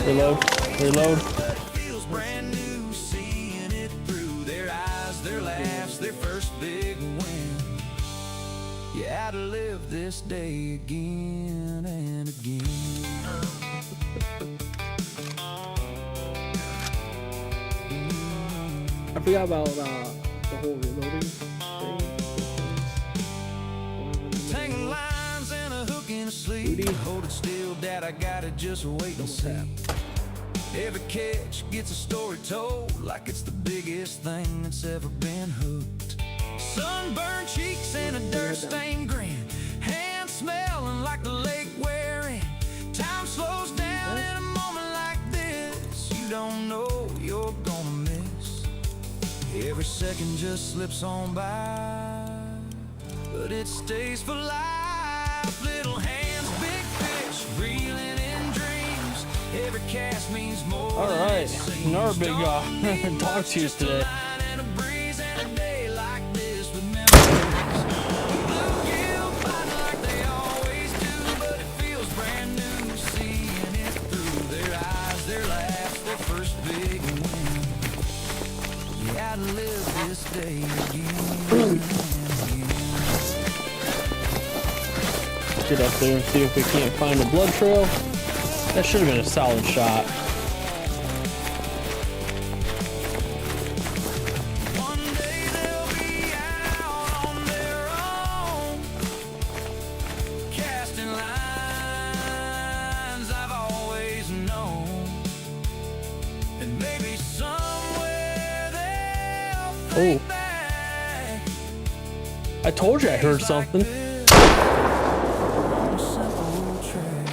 Reload. Reload. Feels brand new, seeing it through their eyes, their laughs, their first big win. You had to live this day again and again. I forgot about the whole reloading thing. Tangled lines and a hook in a sleeve. Hold it still, Dad, I got it, just wait and see. Every catch gets a story told, like it's the biggest thing that's ever been hooked. Sunburned cheeks and a dirt-stained grin, hands smelling like the lake we're in. Time slows down in a moment like this. You don't know you're gonna miss. Every second just slips on by, but it stays for life. Little hands, big fish, reeling in dreams. Every cast means more. All right, another big dog cheers today. And a breeze and a day like this with memories. Bluegill fighting like they always do, but it feels brand new, seeing it through their eyes, their laughs, their first big win. You had to live this day again and again. Get up there and see if we can't find a blood trail. That should have been a solid shot. One day they'll be out on their own, casting lines I've always known, and maybe somewhere they'll think back. I told you I heard something. On a simple track.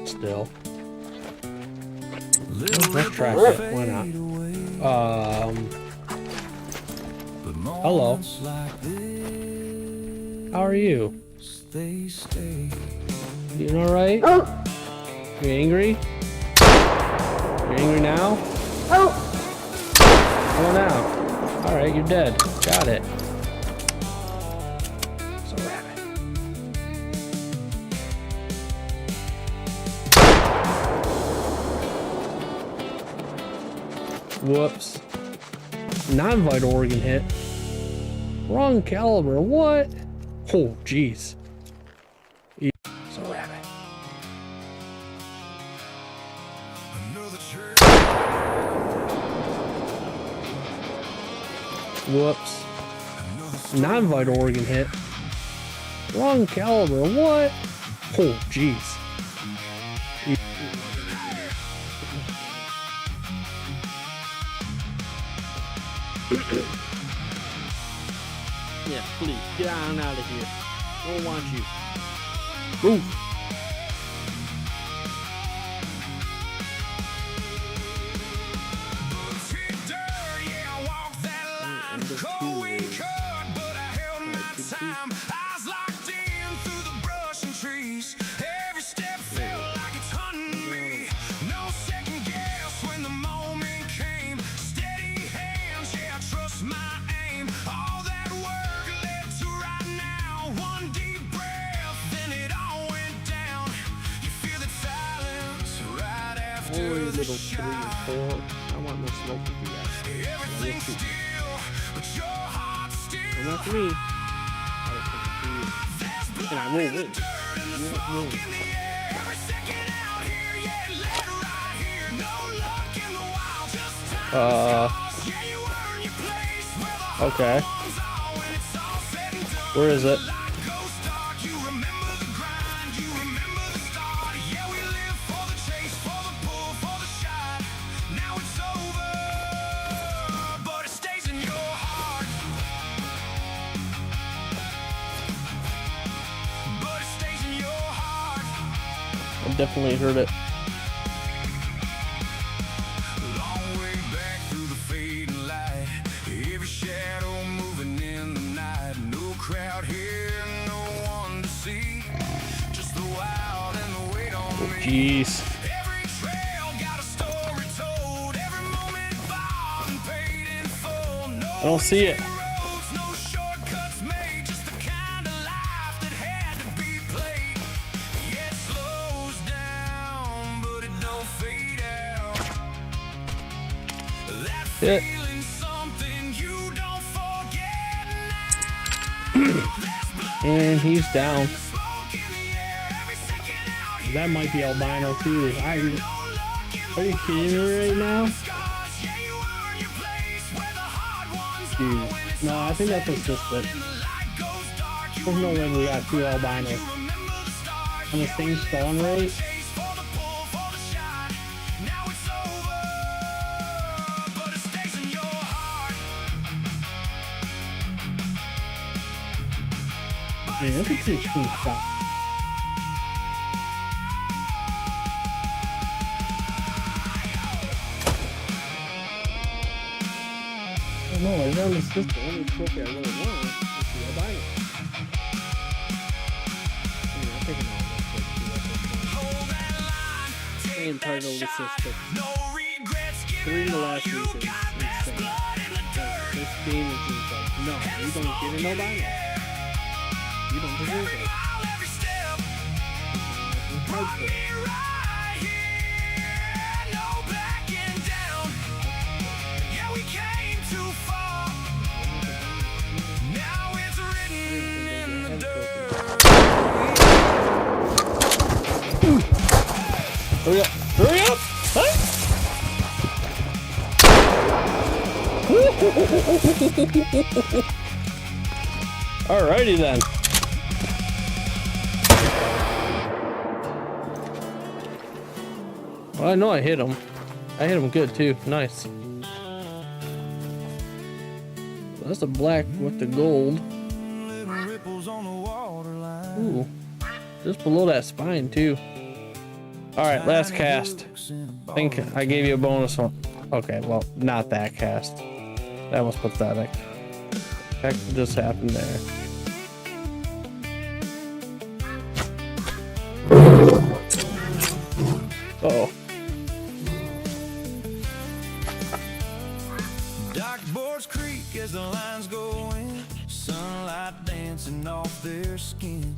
Still. Little Let's try ripples it. Why not? fade away, but hello. moments like this, How are you? they stay. You doing all right? You angry? You angry now? How about now? All right, you're dead. Got it. It's a rabbit. Whoops. Non-vital organ hit. Wrong caliber. What? Oh, jeez. It's a rabbit. Another church. Whoops. Non-vital organ hit. Wrong caliber. What? Oh, jeez. Yeah, please get on out of here. Don't want you. Move. Holy little 3 and 4. I want no smoke with you guys. Well, not for me. And I will win. You won't win. Okay. Where is it? I definitely heard it. Jeez. I don't see it. Hit. And he's down. That might be albino too. Are you kidding me right now? Dude, no, I think that's assisted. There's no way we got two albinos on the same spawn rate. Man, that's a pretty cool shot. No, I found the system. Let me look at what it wants. Let's see, albino. I'm taking all this. And title the system. 3 to the last week is insane. This game is insane. No, you don't get an albino. You don't deserve it. Hurry up! Hurry up! Huh? Alrighty then. Well, I know I hit him. I hit him good too. Nice. That's the black with the gold. Ooh. Just below that spine too. Alright, last cast. I think I gave you a bonus one. Okay, well, not that cast. That was pathetic. Heck just happened there. Uh-oh. Dock boards creak as the lines go in, sunlight dancing off their skin.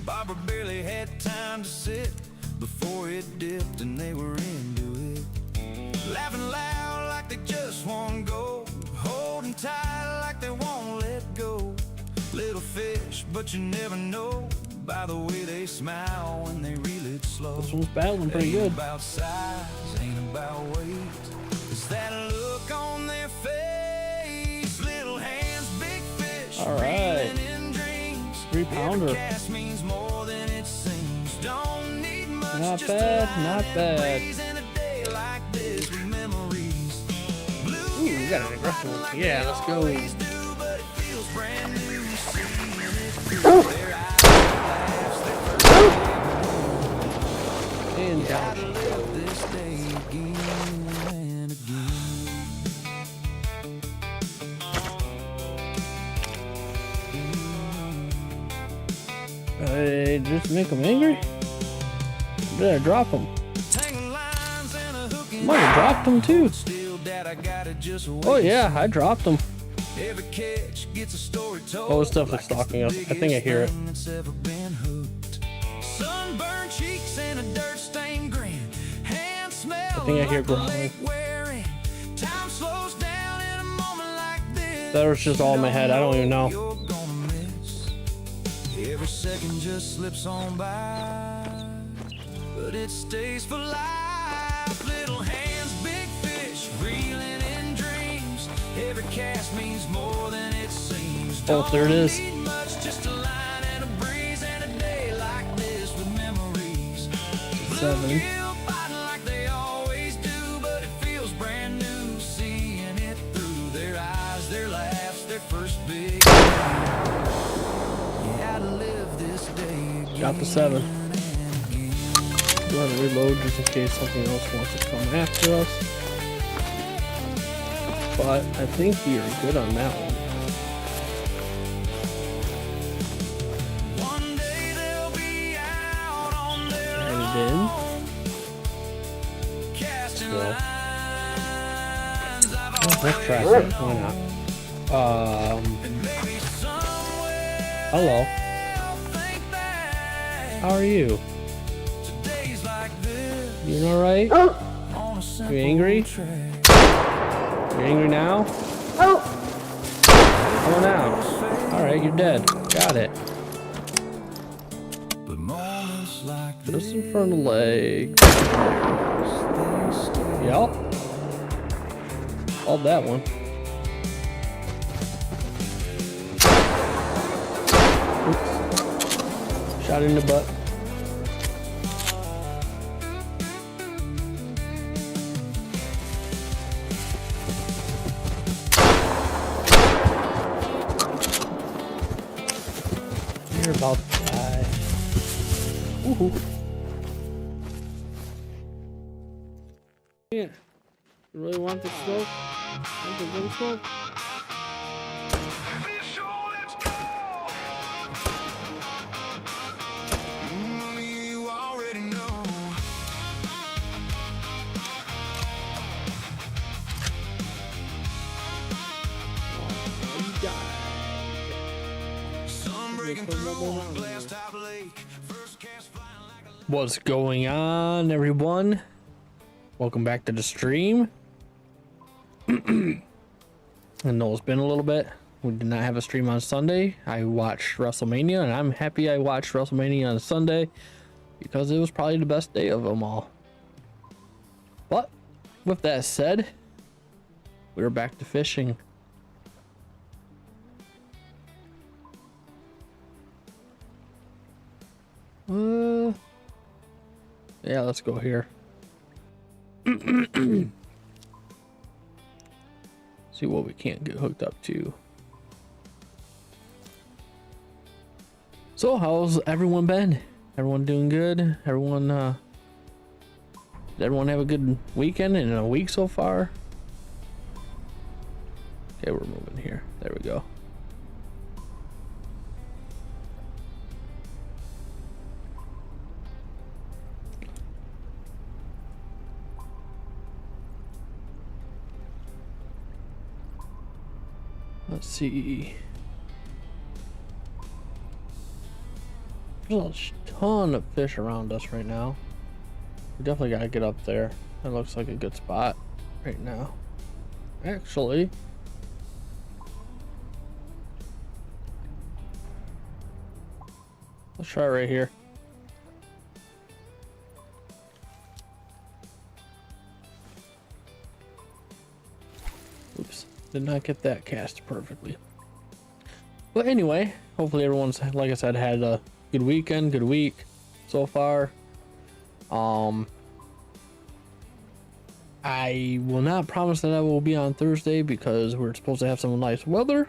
Barbara barely had time to sit before it dipped and they were into it. Laughing loud like they just won't go, holding tight like they won't let go. Little fish, but you never know by the way they smile when they reel it slow. This one's battling pretty good. Ain't about size, ain't about weight. It's that look on their face. Little hands, big fish. All right. 3-pounder. Not bad, not bad. Ooh, we got an aggressive one. Yeah, let's go. And down. Just make him angry? Or did I drop him? Might have dropped him too. Oh yeah, I dropped him. Oh, it's definitely stalking us. I think I hear it. I think I hear growling. That was just all in my head. I don't even know. Every second just slips on by, but it stays for life. Little hands, big fish, reeling in dreams. Every cast means more than it seems. Oh, there it is. Just a line and a breeze and a day like this with memories. 7. Like they always do, but it feels brand new. Seeing it through their eyes, their laughs, their first big. Got the 7. Go ahead and reload just in case something else wants to come after us. But I think we are good on that one. Add it in. Still. Oh, let's try it. Why not? Hello. How are you? You alright? You angry? You angry now? Oh! Come on out. Alright, you're dead. Got it. But moments like Just in front of the leg. Yup. Called that one. Oops. Shot in the butt. You're about to die. Woohoo. Yeah. You really want the smoke? Want the gun smoke? you already know. You died. Sun breaking through on glass top lake. First cast flying like a What's going on, everyone? Welcome back to the stream. I know it's been a little bit. We did not have a stream on Sunday. I watched WrestleMania, and I'm happy I watched WrestleMania on Sunday because it was probably the best day of them all. But with that said, we're back to fishing. Yeah, let's go here. See what we can't get hooked up to. So how's everyone been? Everyone doing good? Everyone did everyone have a good weekend and a week so far? Okay, we're moving here. There we go. Let's see. There's a ton of fish around us right now. We definitely gotta get up there. That looks like a good spot right now. Actually, let's try right here. Oops. Did not get that cast perfectly. But anyway, hopefully everyone's, like I said, had a good weekend, good week so far. I will not promise that I will be on Thursday because we're supposed to have some nice weather.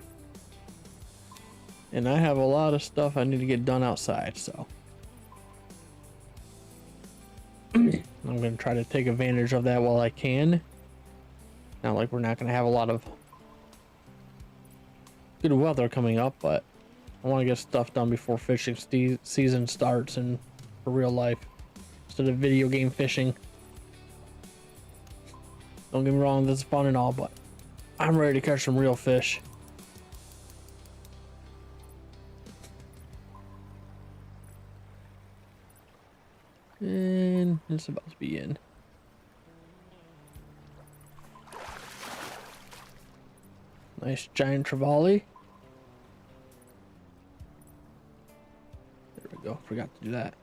And I have a lot of stuff I need to get done outside, so. I'm going to try to take advantage of that while I can. Not like we're not going to have a lot of good weather coming up, but I want to get stuff done before fishing season starts and for real life instead of video game fishing. Don't get me wrong, this is fun and all, but I'm ready to catch some real fish. And it's about to be in. Nice giant trevally. There we go. Forgot to do that.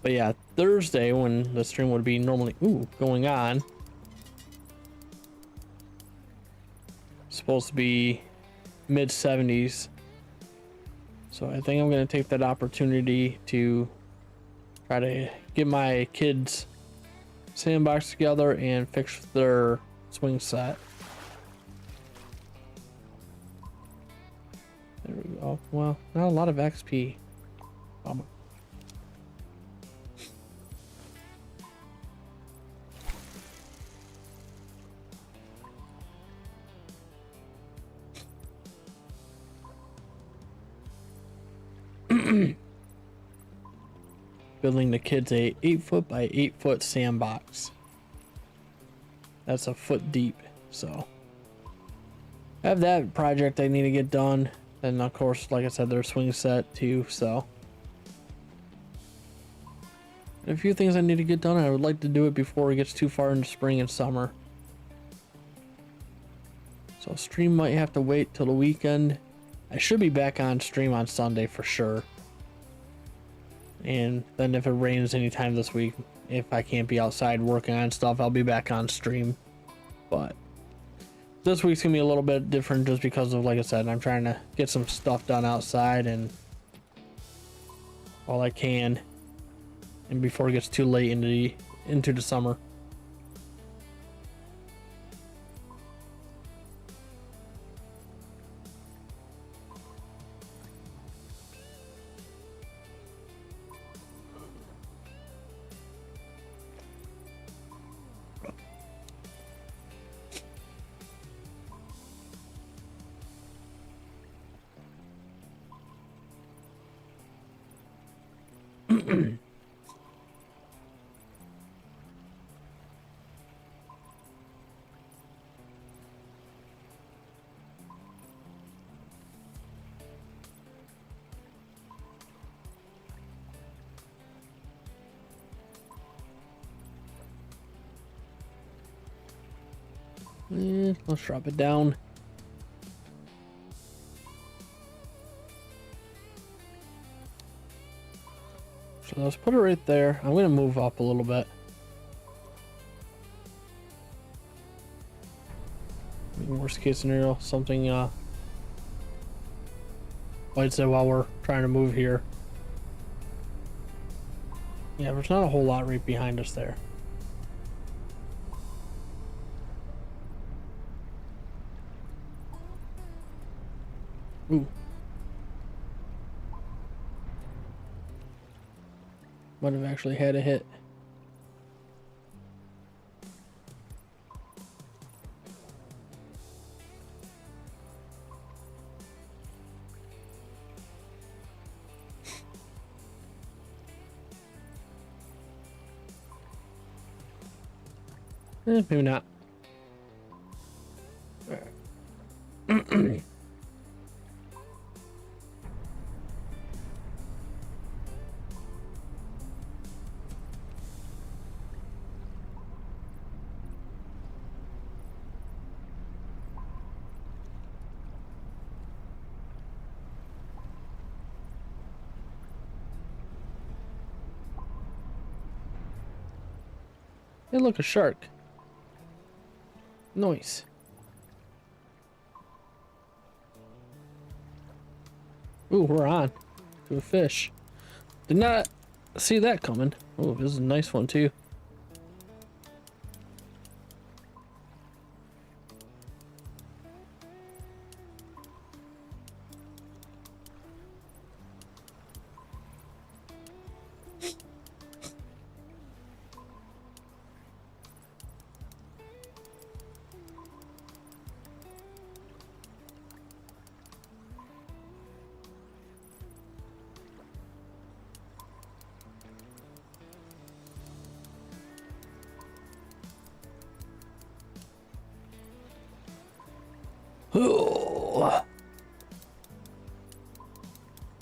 But yeah, Thursday when the stream would be normally going on, supposed to be mid 70s. So I think I'm going to take that opportunity to try to get my kids sandbox together and fix their swing set. There we go. Well, not a lot of XP. Bummer. Building the kids a 8-foot by 8-foot sandbox. That's a foot deep, so I have that project I need to get done. And of course, like I said, there's swing set too, so. A few things I need to get done. I would like to do it before it gets too far into spring and summer. So stream might have to wait till the weekend. I should be back on stream on Sunday for sure. And then if it rains anytime this week, if I can't be outside working on stuff, I'll be back on stream. But this week's gonna be a little bit different just because of, like I said, I'm trying to get some stuff done outside and all I can, and before it gets too late into the summer. Let's drop it down. So let's put it right there. I'm gonna move up a little bit. Worst case scenario, something I'd say while we're trying to move here. Yeah, there's not a whole lot right behind us there. Ooh. Might have actually had a hit. Maybe not. Hey, look, a shark. Nice. Ooh, we're on to a fish. Did not see that coming. Oh, this is a nice one too.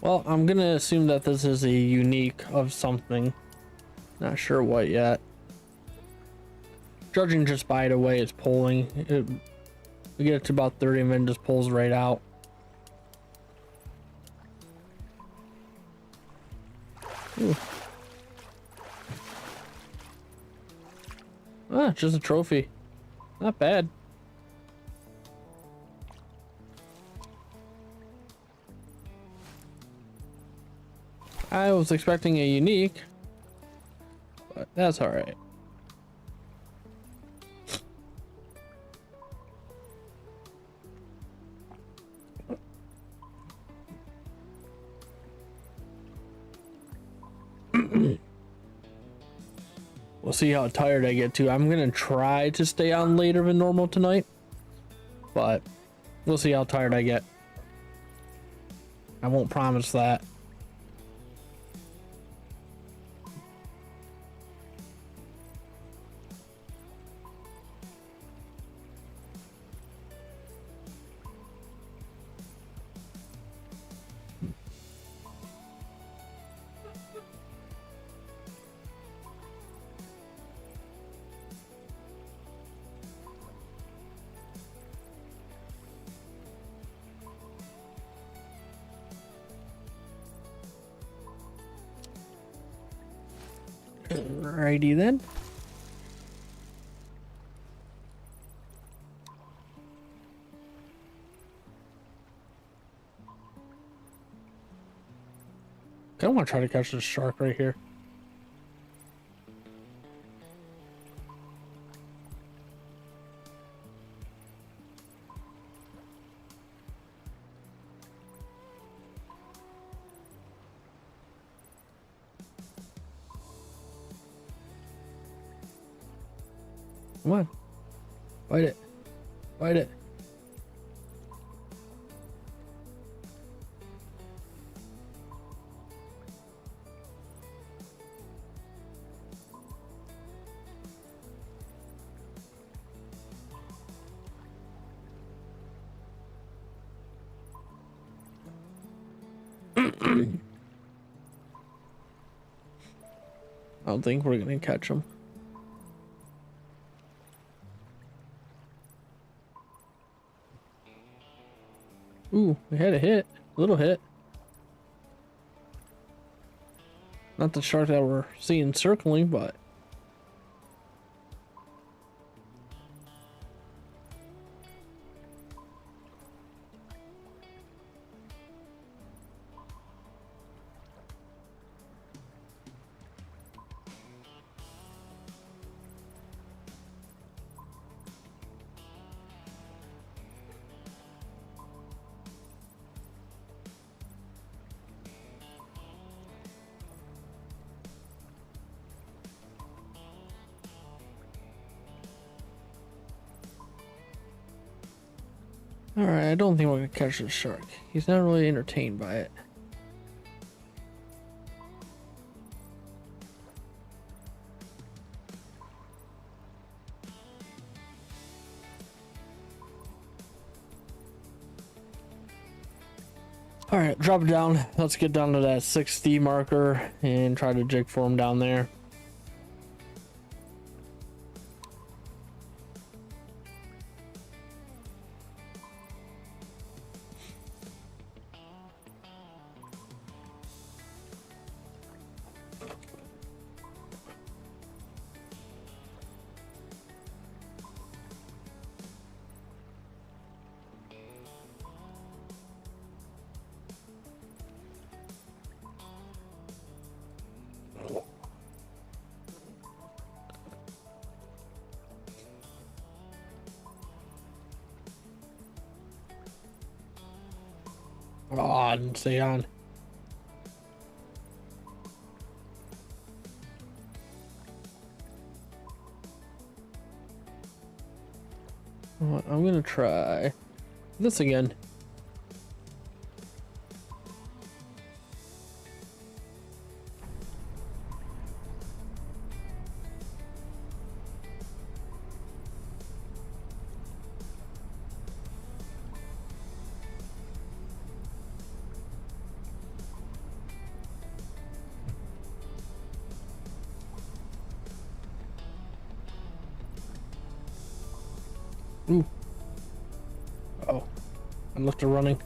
Well, I'm gonna assume that this is a unique of something. Not sure what yet. Judging just by the way it's pulling, we get it to about 30 and then just pulls right out. Ooh. Ah, just a trophy. Not bad. I was expecting a unique, but that's all right. We'll see how tired I get to. I'm gonna try to stay on later than normal tonight, but we'll see how tired I get. I won't promise that. Alrighty then. I don't want to try to catch this shark right here. Come on. Bite it. Bite it. I don't think we're gonna catch him. Ooh, we had a hit. A little hit. Not the shark that we're seeing circling, but... Alright, I don't think we're gonna catch this shark. He's not really entertained by it. Alright, drop it down. Let's get down to that 60 marker and try to jig for him down there. Oh, I didn't stay on. I'm gonna try this again. Ooh. Oh, I left her running.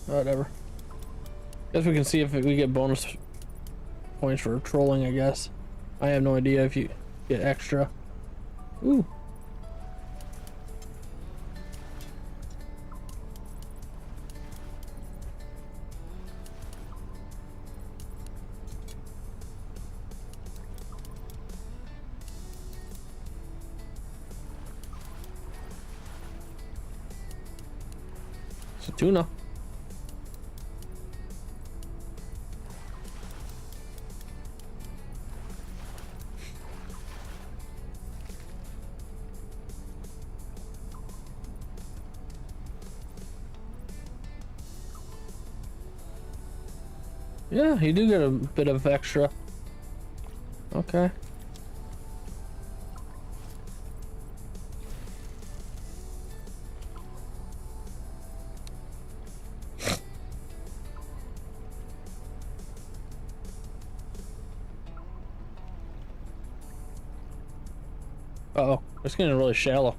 Whatever. Guess we can see if we get bonus points for trolling, I guess. I have no idea if you get extra. Ooh. It's a tuna. Yeah, you do get a bit of extra. Okay. Uh-oh, it's getting really shallow.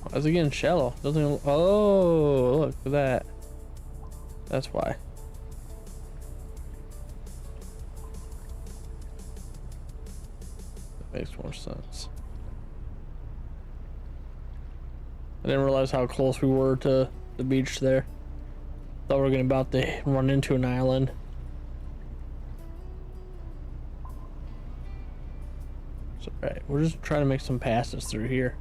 Why is it getting shallow? Doesn't. Oh, look at that. That's why. That makes more sense. I didn't realize how close we were to the beach there. Thought we were gonna about to run into an island. It's alright. We're just trying to make some passes through here.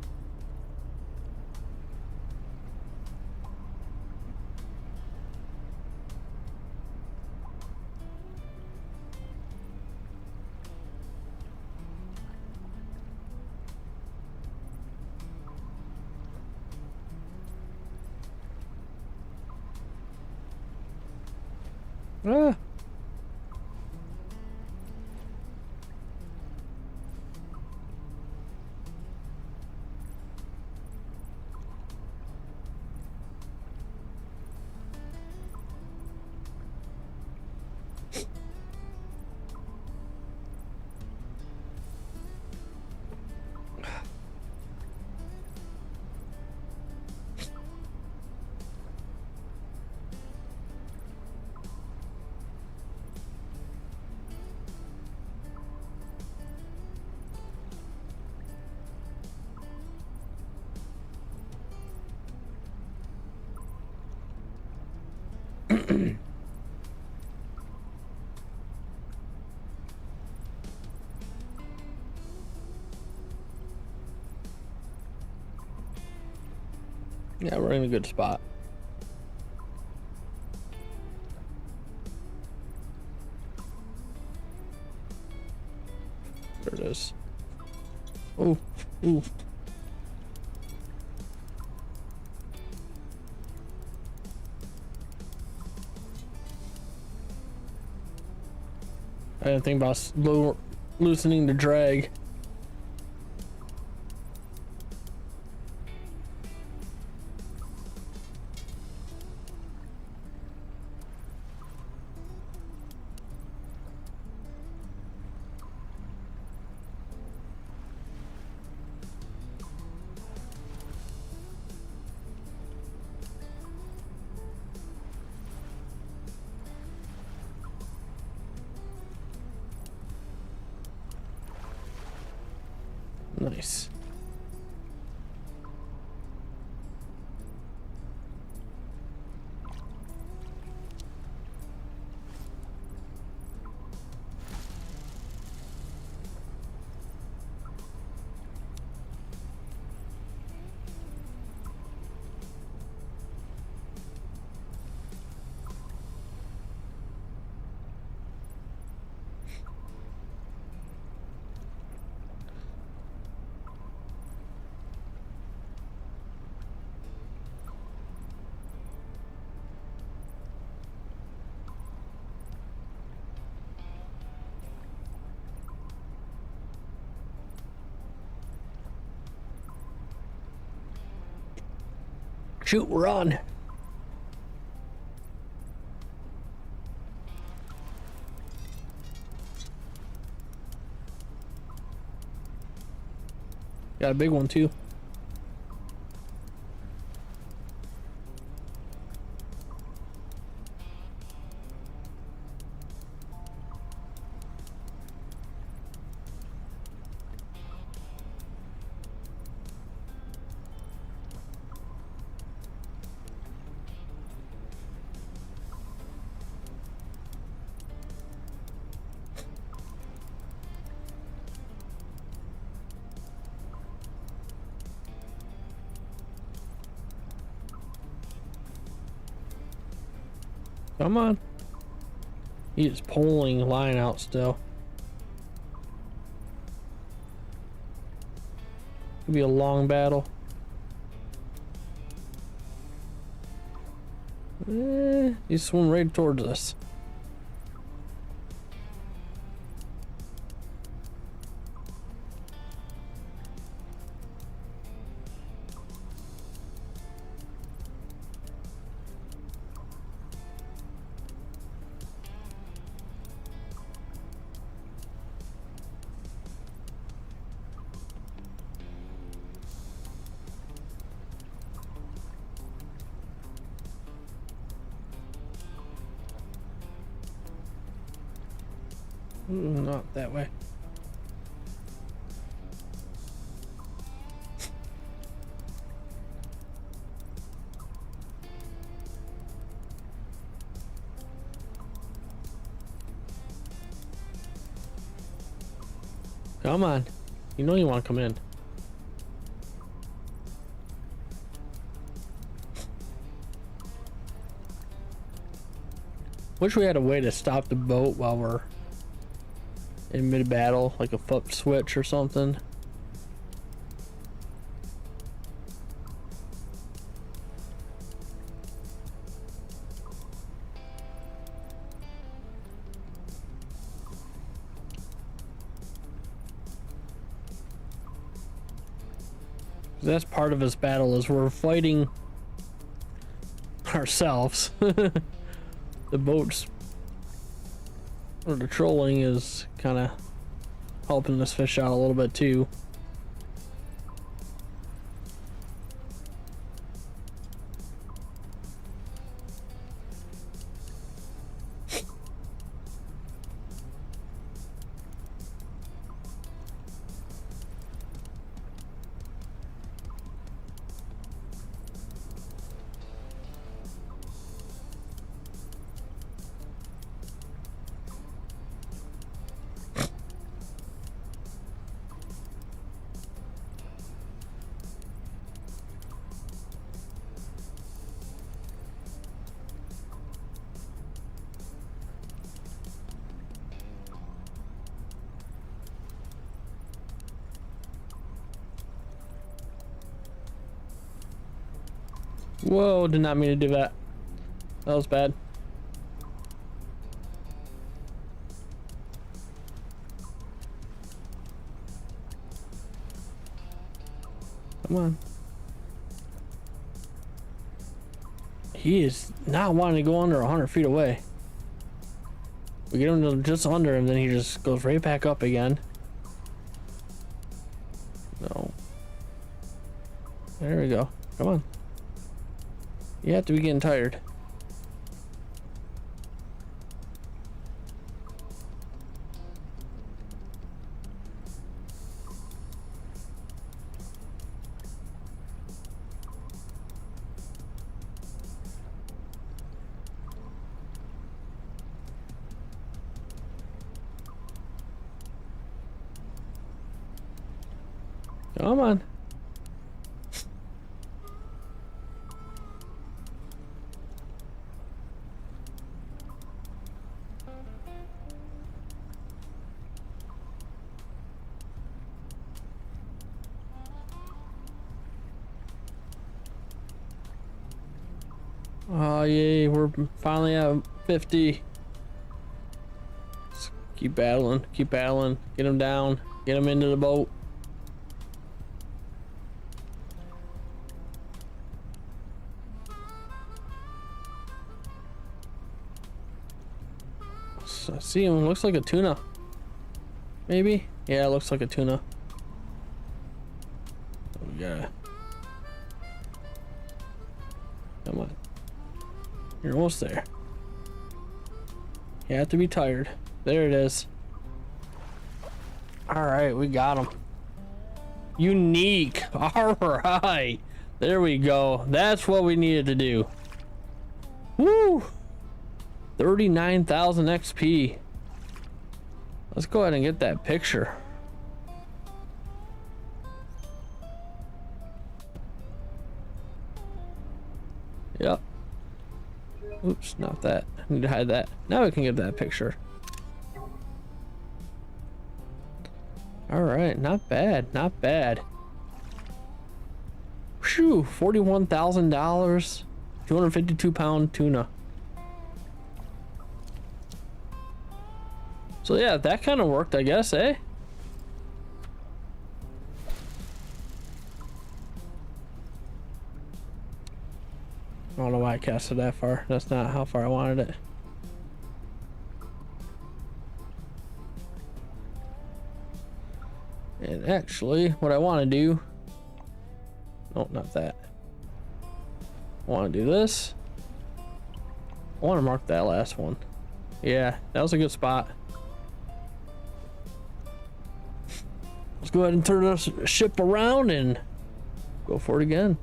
Ah. Yeah, we're in a good spot. There it is. Oh, ooh. I didn't think about loosening the drag. Nice. Shoot, we're on. Got a big one too. Come on. He's pulling line out still. Could be a long battle. He's swimming right towards us. Ooh, not that way. Come on. You know you want to come in. Wish we had a way to stop the boat while we're in mid-battle, like a foot switch or something. That's part of this battle, is we're fighting ourselves. The boats or the trolling is kind of helping this fish out a little bit too. Whoa, did not mean to do that. That was bad. Come on. He is not wanting to go under 100 feet away. We get him to just under him, then he just goes right back up again. No. There we go. Come on. You have to be getting tired. Come on. Oh yay, we're finally at 50. Let's keep battling, get him down, get him into the boat. So I see him, looks like a tuna. Maybe? Yeah, it looks like a tuna. We gotta... Come on. You're almost there. You have to be tired. There it is. Alright, we got him. Unique. Alright. There we go. That's what we needed to do. Woo! 39,000 XP. Let's go ahead and get that picture. Yep. Oops, not that. I need to hide that. Now we can get that picture. Alright, not bad, not bad. Whew, $41,000. 252-pound tuna. So yeah, that kind of worked, I guess, eh? I don't know why I cast it that far. That's not how far I wanted it. And actually, what I want to do... No, not that. I want to do this. I want to mark that last one. Yeah, that was a good spot. Let's go ahead and turn this ship around and go for it again.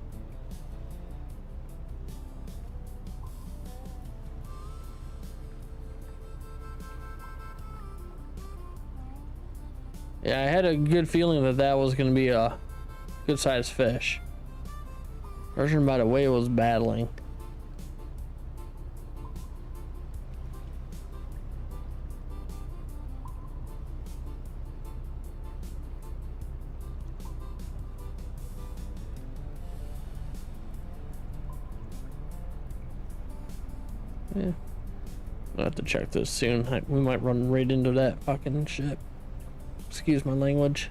Yeah, I had a good feeling that that was going to be a good sized fish. Judging by the way it was battling. Yeah. I'll have to check this soon. We might run right into that fucking ship. Excuse my language.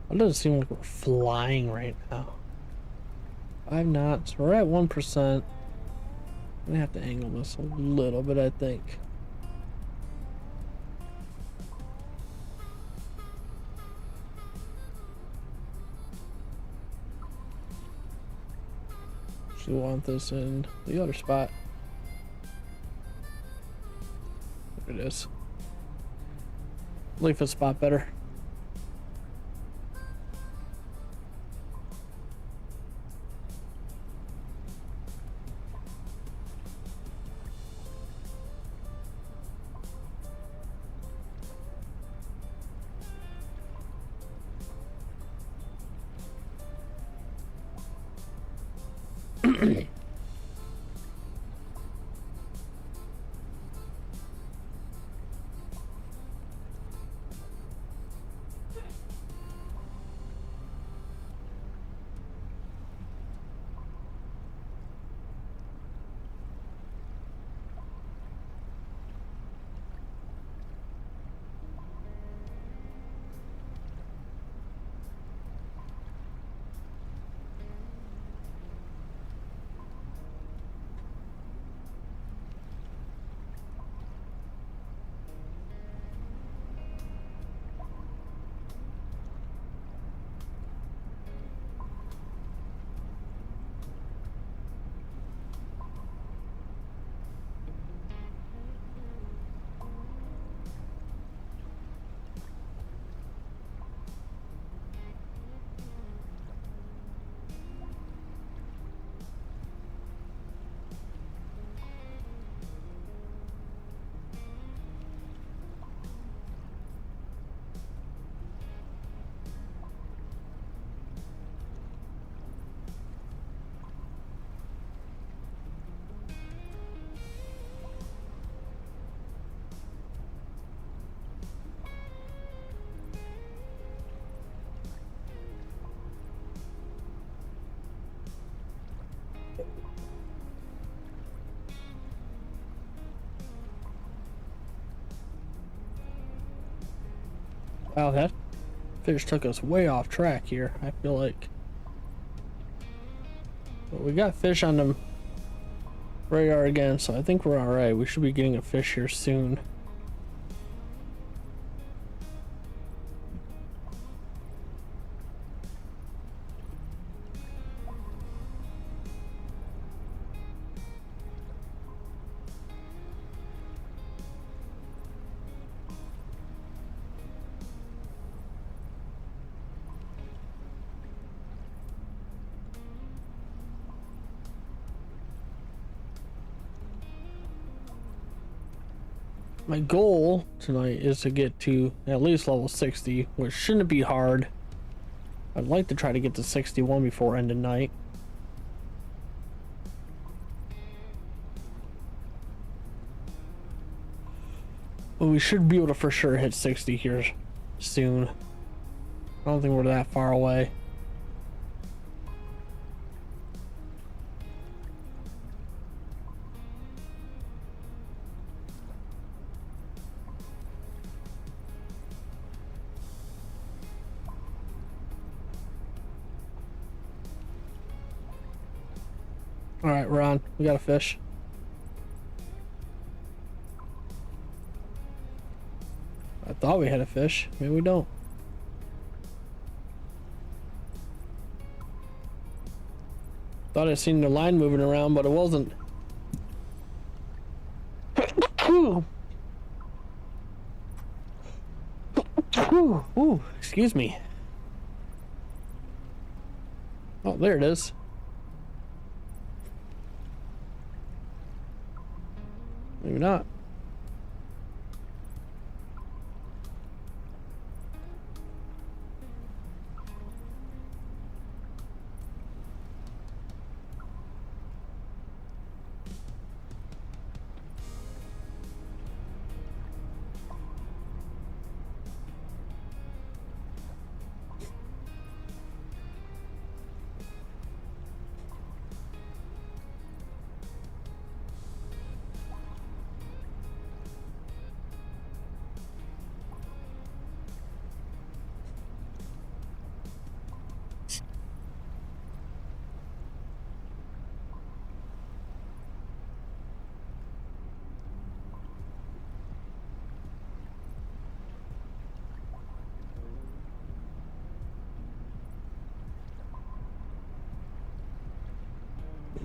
It doesn't seem like we're flying right now. 5 knots. We're at 1%. I'm gonna have to angle this a little bit, I think. We want this in the other spot. There it is. Leave a spot better. Wow, that fish took us way off track here, I feel like. But we got fish on the radar again, so I think we're alright. We should be getting a fish here soon. My goal tonight is to get to at least level 60, which shouldn't be hard. I'd like to try to get to 61 before end of night. But we should be able to for sure hit 60 here soon. I don't think we're that far away. All right, Ron, we got a fish. I thought we had a fish. Maybe we don't. Thought I seen the line moving around, but it wasn't. Ooh, excuse me. Oh, there it is. Maybe not.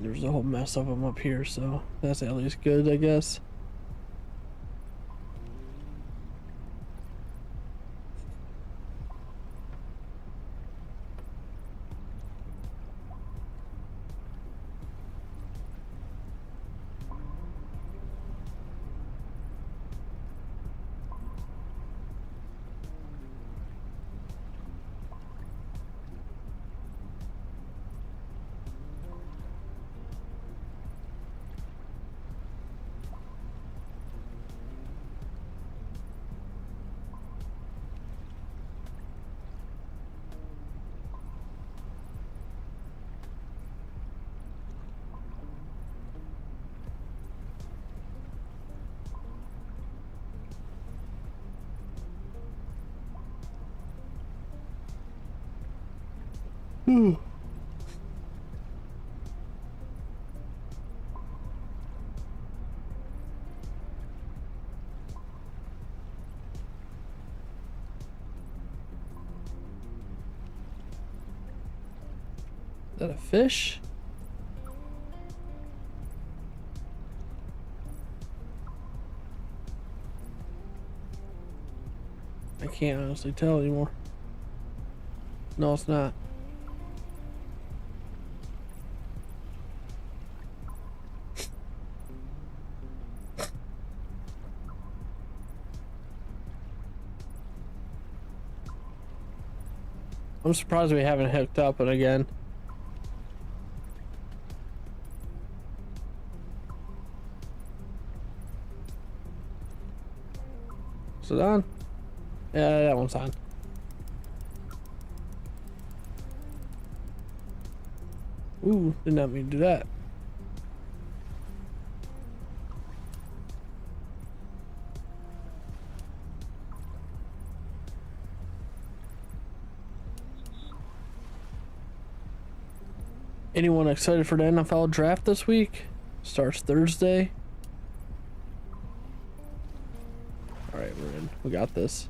There's a whole mess of them up here, so that's at least good, I guess. Is that a fish? I can't honestly tell anymore. No, it's not. I'm surprised we haven't hooked up it again. Is it on? Yeah, that one's on. Ooh, did not mean to do that. Anyone excited for the NFL draft this week? Starts Thursday. All right, we're in. We got this.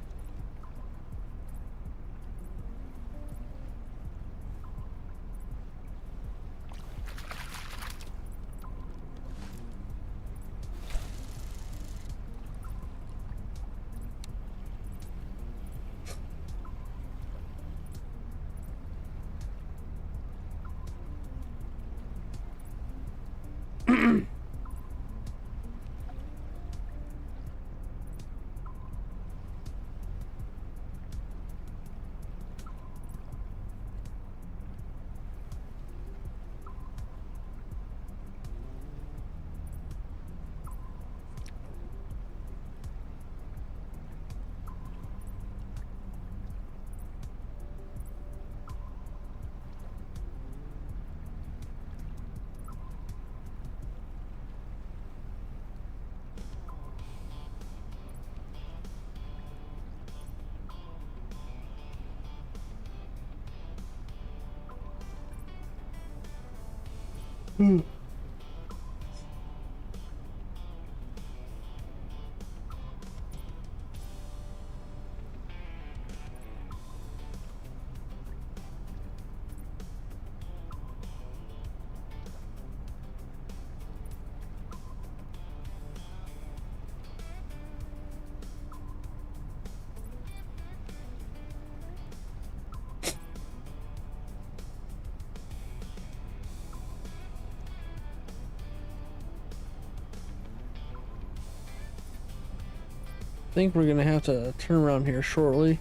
think we're gonna have to turn around here shortly.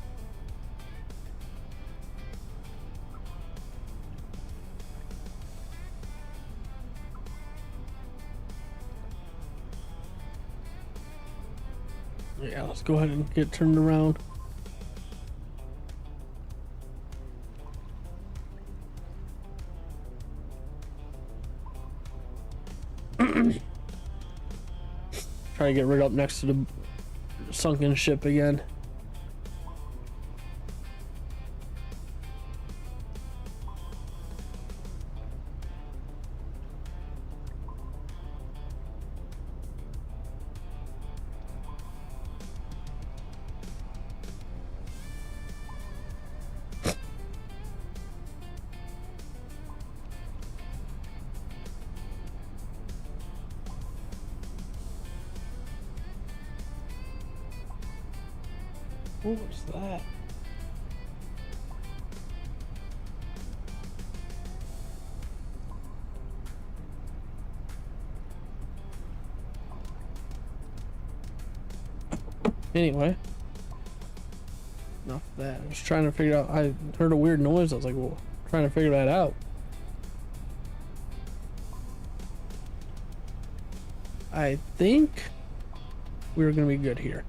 Yeah, let's go ahead and get turned around. Try to get right up next to the sunken ship again. What was that? Anyway, enough of that. I was trying to figure out. I heard a weird noise. I was like, well, trying to figure that out. I think we're gonna be good here.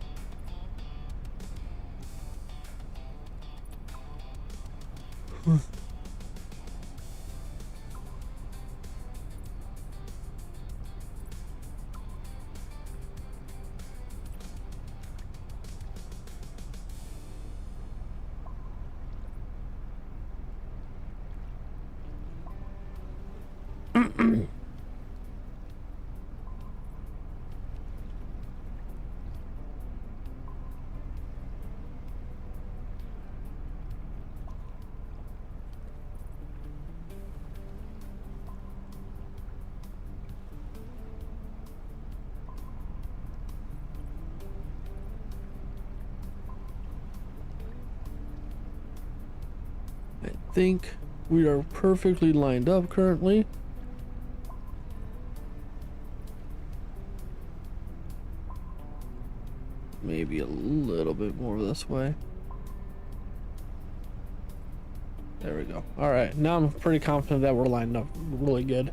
I think we are perfectly lined up currently. Maybe a little bit more this way. There we go. All right, now I'm pretty confident that we're lined up really good.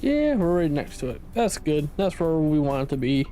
Yeah, we're right next to it. That's good. That's where we want it to be.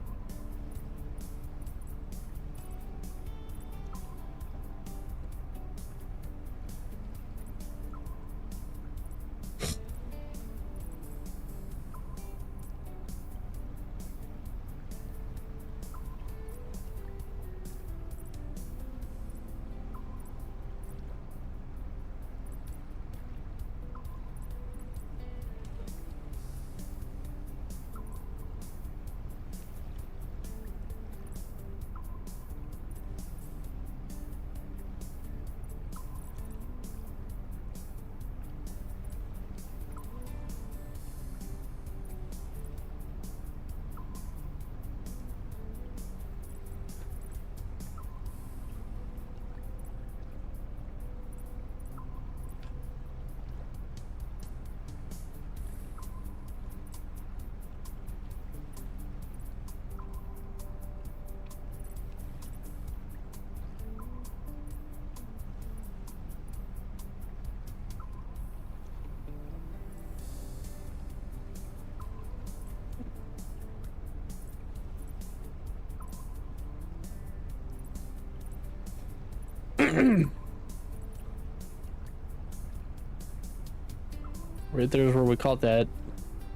Right there's where we caught that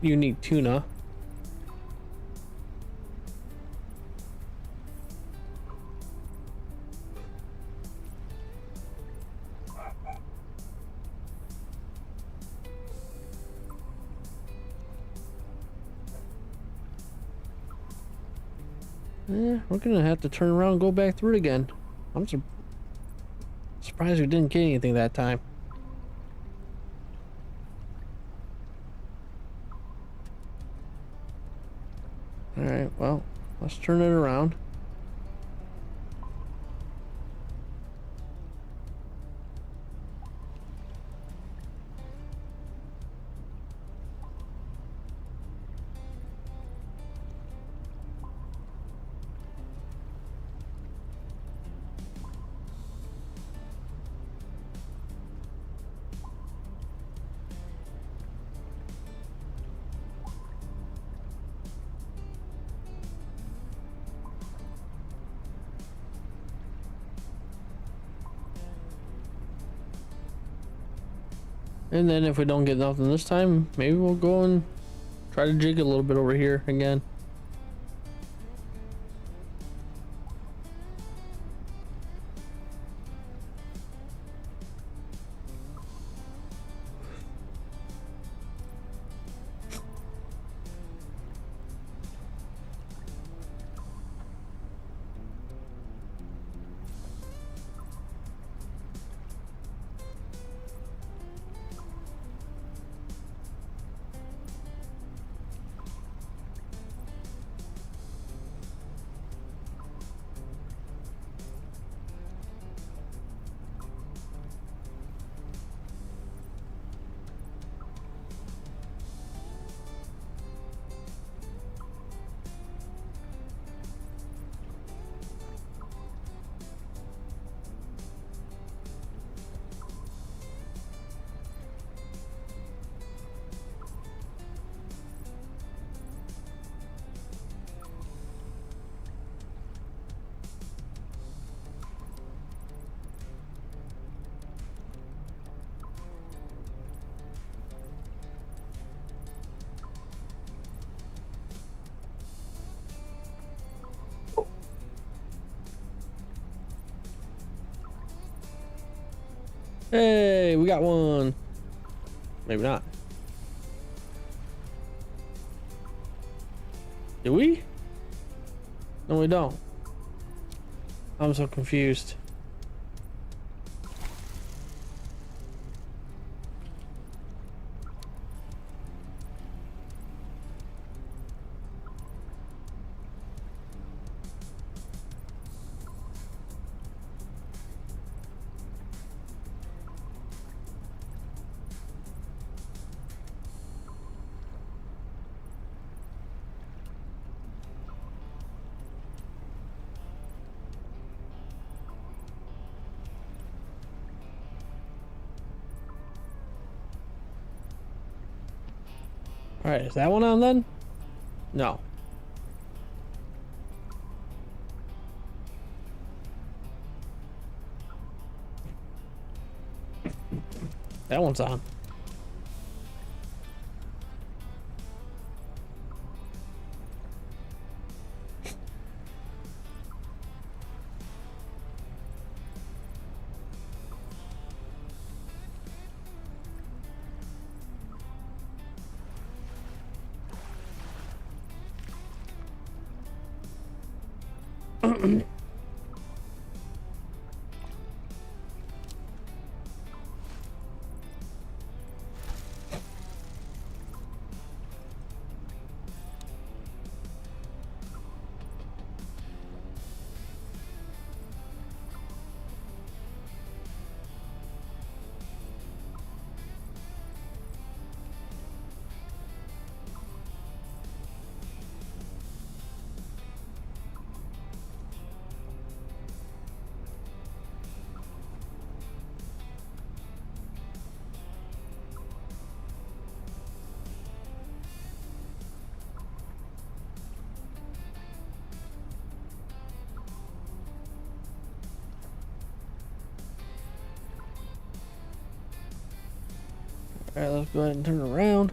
unique tuna. We're gonna have to turn around and go back through it again. I'm surprised we didn't get anything that time. Alright, well, let's turn it around. And then if we don't get nothing this time, maybe we'll go and try to jig a little bit over here again. Hey, we got one. Maybe not. Do we? No, we don't. I'm so confused. All right, is that one on then? No. That one's on. Alright, let's go ahead and turn around.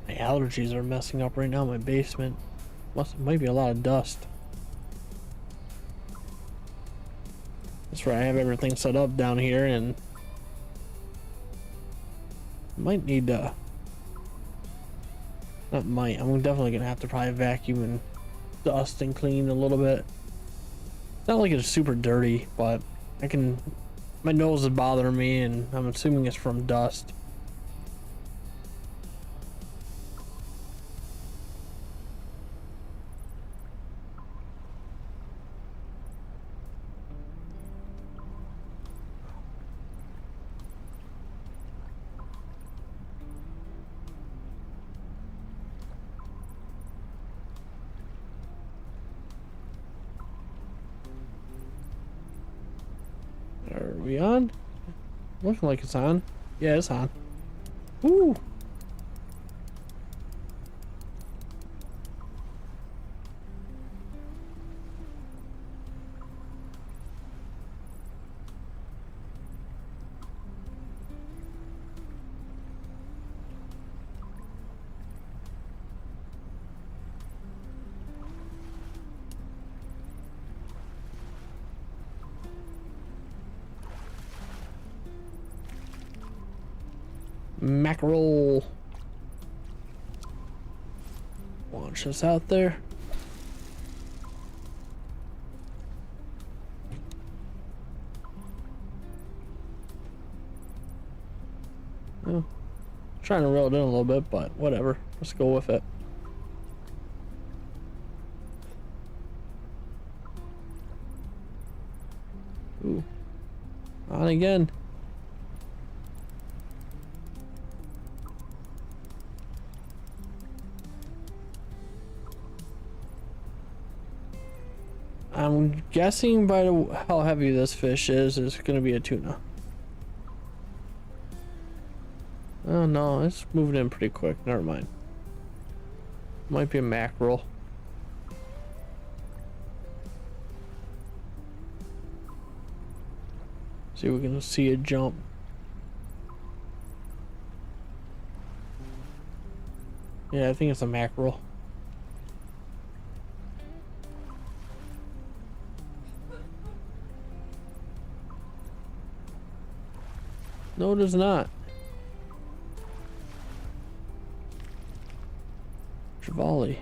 My allergies are messing up right now in my basement. Might be a lot of dust. That's right, I have everything set up down here and might need to, not might, I'm definitely gonna have to probably vacuum and dust and clean a little bit. Not like it's super dirty, but my nose is bothering me and I'm assuming it's from dust. Are we on? Looking like it's on. Yeah, it's on. Woo! Mackerel. Launch this out there. Oh, trying to reel it in a little bit, but whatever. Let's go with it. Ooh. On again. I'm guessing by how heavy this fish is, it's gonna be a tuna. Oh no, it's moving in pretty quick. Never mind. Might be a mackerel. See if we can see it jump. Yeah, I think it's a mackerel. No, it is not. Javali.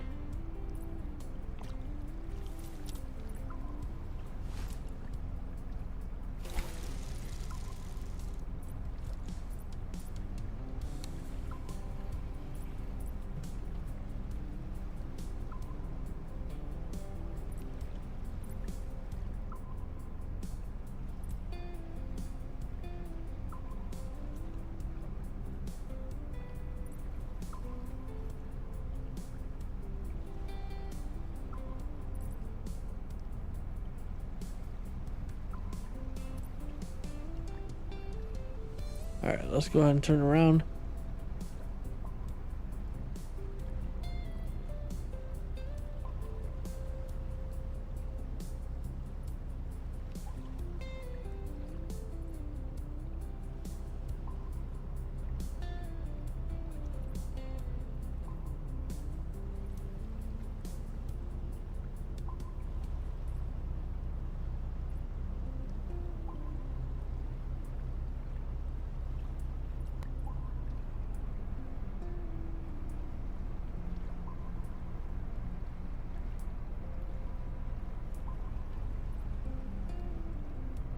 All right, let's go ahead and turn around.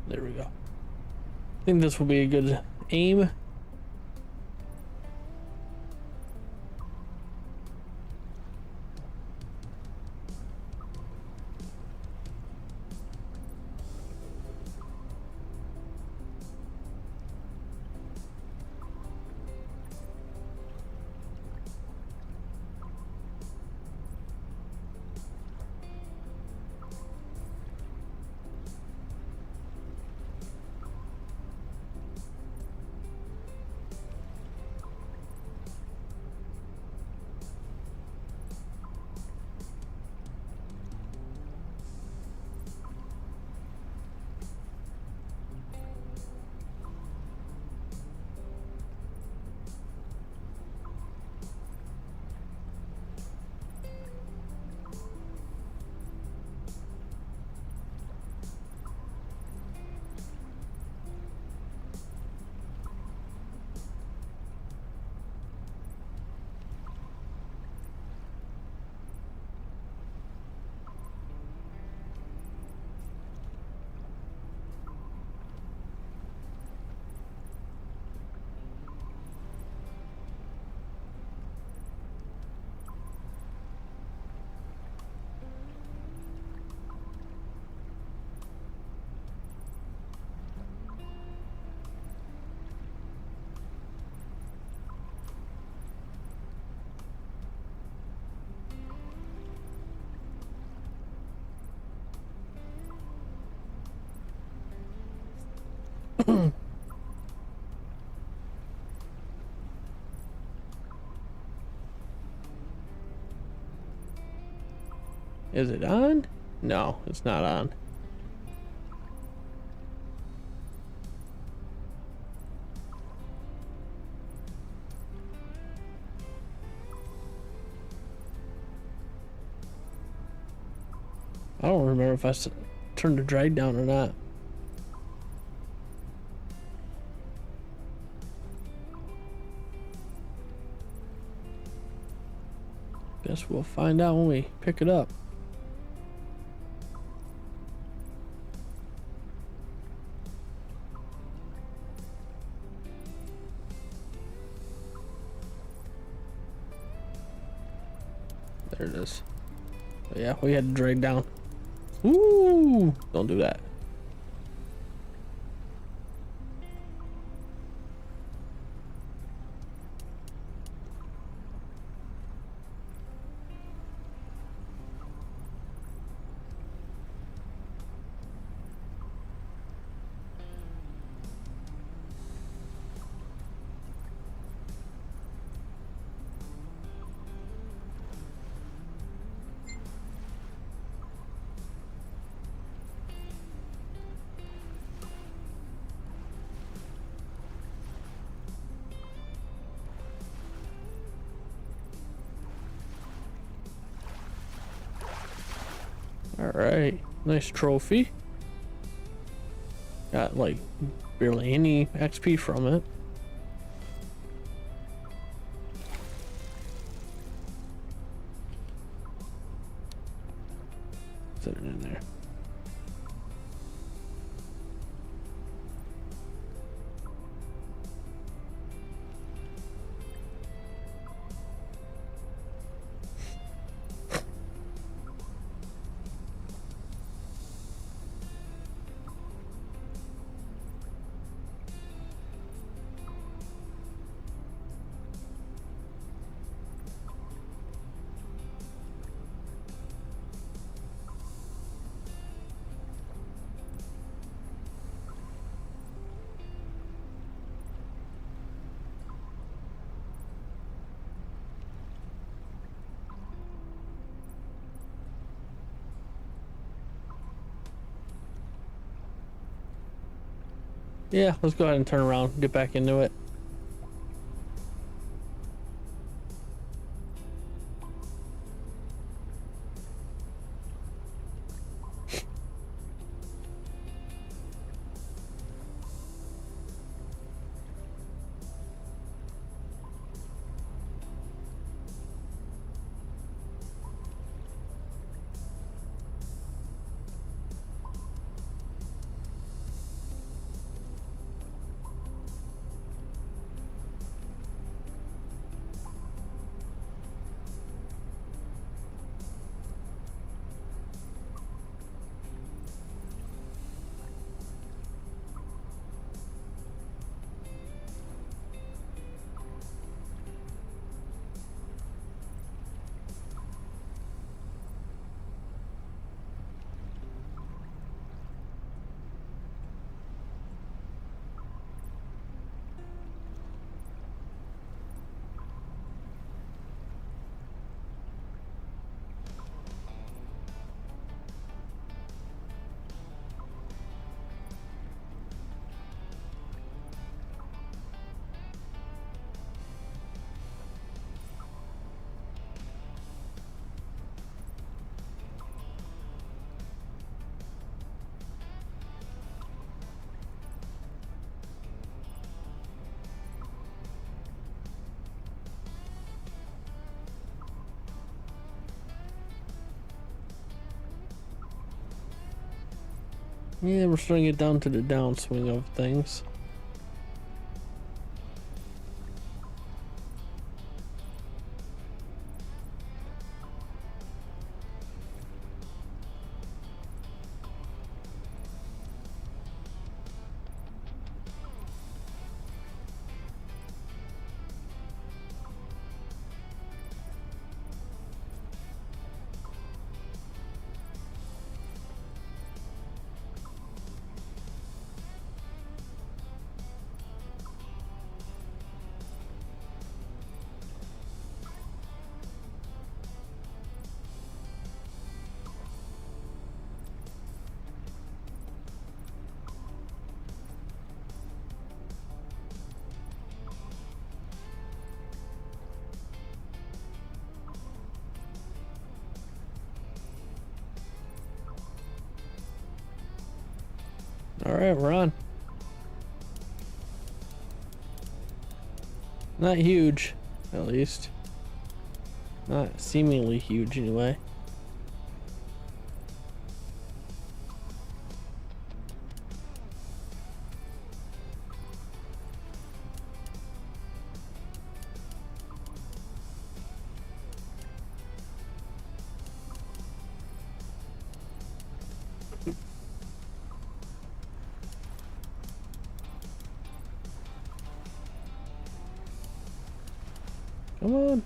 There we go. I think this will be a good aim. Is it on? No, it's not on. I don't remember if I turned the drag down or not. Guess we'll find out when we pick it up. There it is. But yeah, we had to drag down. Ooh, don't do that. All right, nice trophy. Got like barely any XP from it. Set it in there. Yeah, let's go ahead and turn around, get back into it. Yeah, we're starting to get down to the downswing of things. All right, we're on. Not huge, at least. Not seemingly huge, anyway. Come on.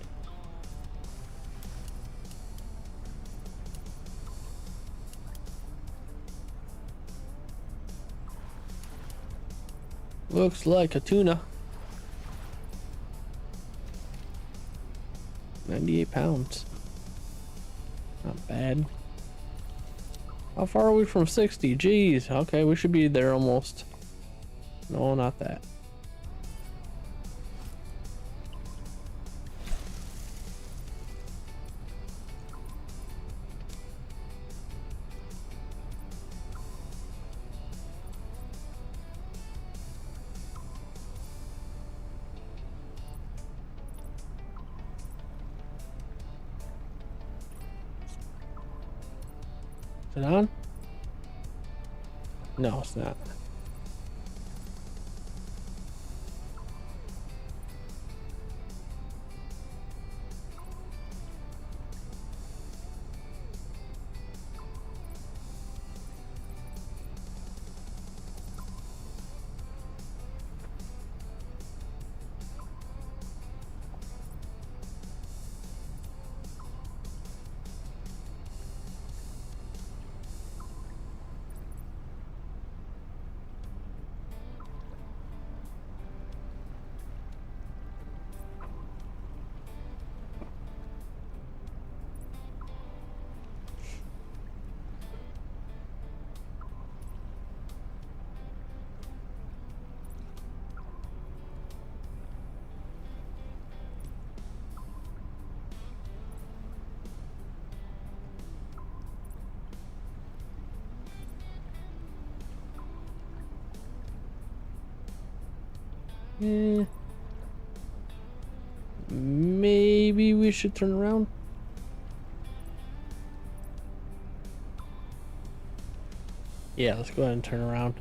Looks like a tuna. 98 pounds. Not bad. How far are we from 60? Jeez. Okay, we should be there almost. No, not that. Is it on? No, it's not. Eh, maybe we should turn around. Yeah, let's go ahead and turn around.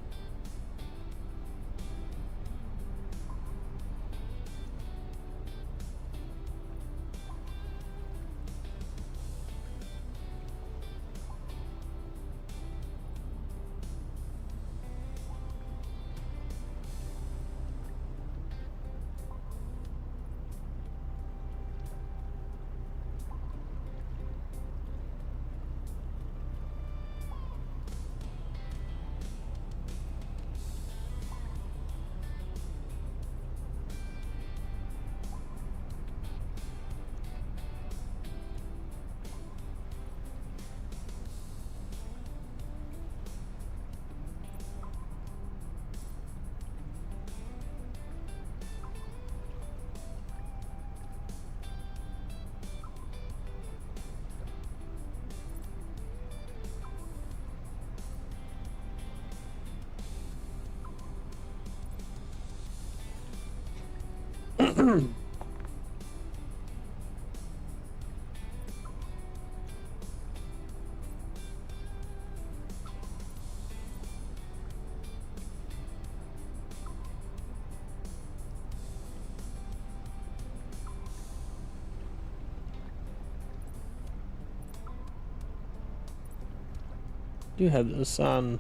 do have this on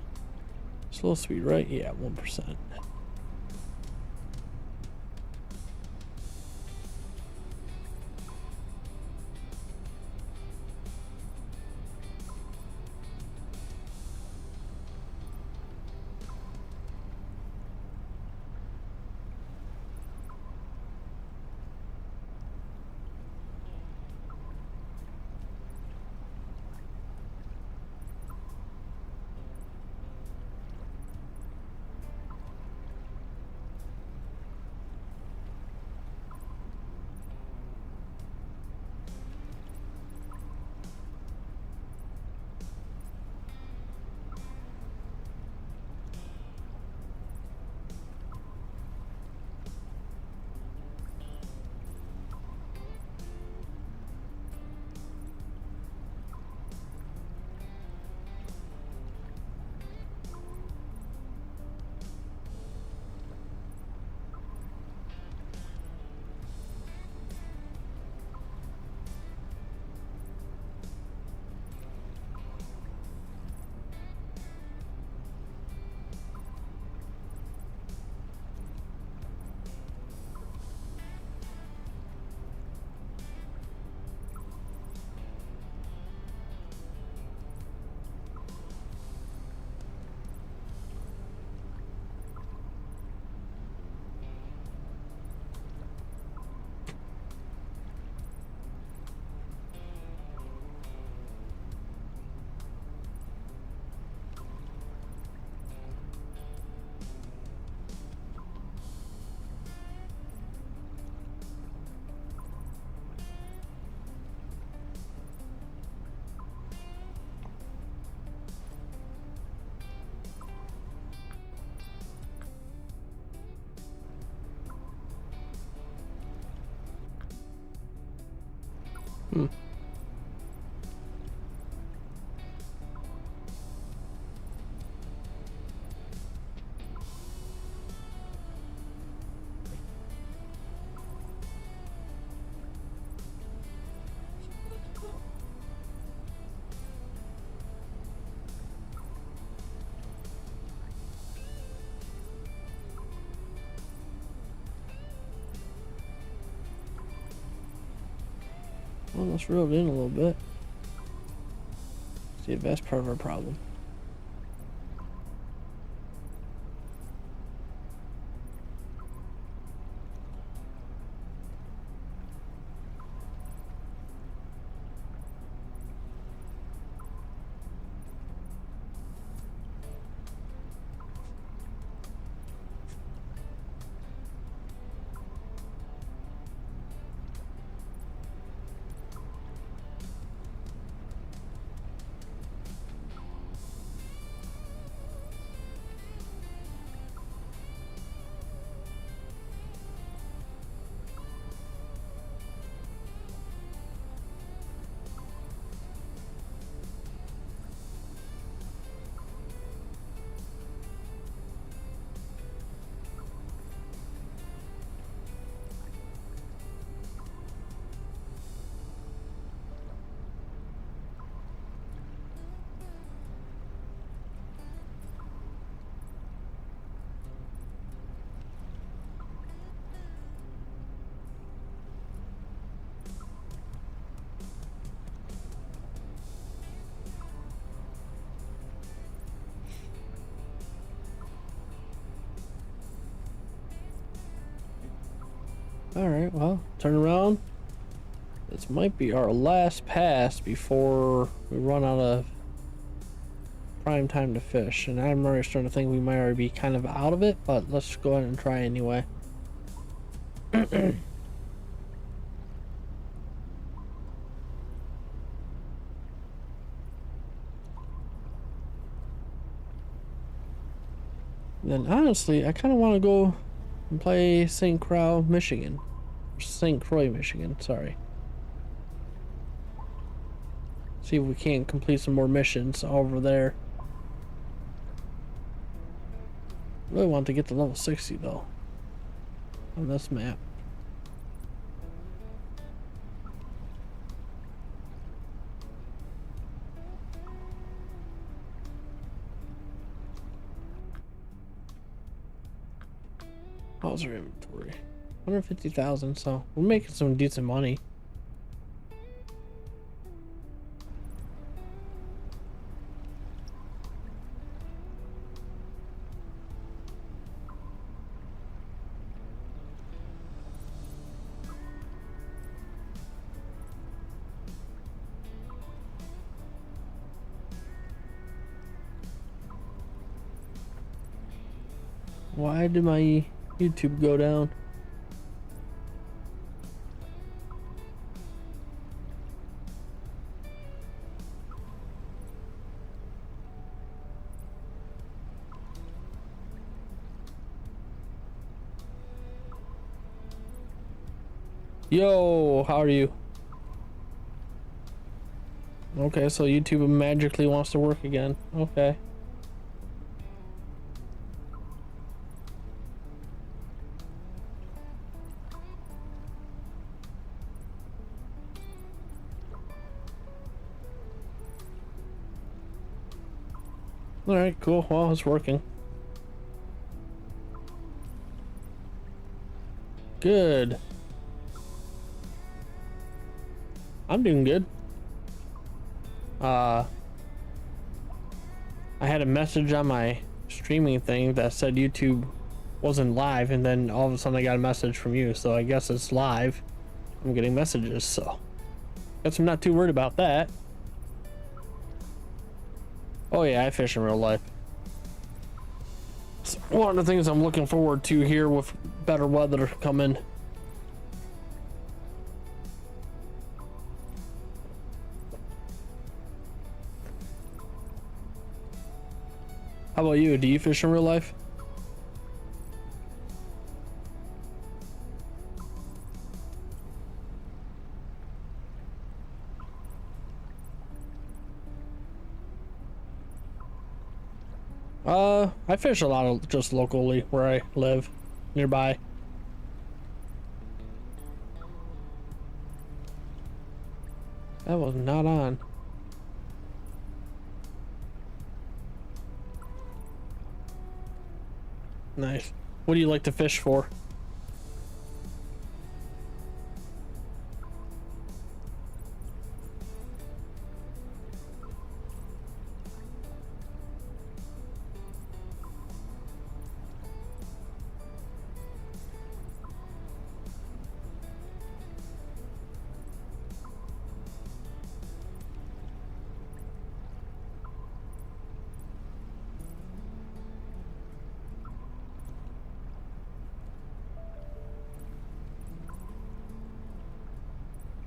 slow speed, right? Yeah, 1%. Hmm. Well, let's reel it in a little bit. See if that's part of our problem. Alright, well, turn around. This might be our last pass before we run out of prime time to fish. And I'm already starting to think we might already be kind of out of it, but let's go ahead and try anyway. Then honestly, I kind of want to go and play St. Croix, Michigan. St. Croix, Michigan, sorry. See if we can't complete some more missions over there. Really want to get to level 60 though on this map. How's our inventory? 150,000, so we're making some decent money. Why did my YouTube go down? Yo, how are you? Okay, so YouTube magically wants to work again. Okay. All right, cool. Well, it's working. Good. I'm doing good. I had a message on my streaming thing that said YouTube wasn't live, and then all of a sudden I got a message from you, so I guess it's live. I'm getting messages, so guess I'm not too worried about that. Oh yeah, I fish in real life. It's one of the things I'm looking forward to here with better weather coming. How about you? Do you fish in real life? I fish a lot of just locally where I live, nearby. That was not on. Nice. What do you like to fish for?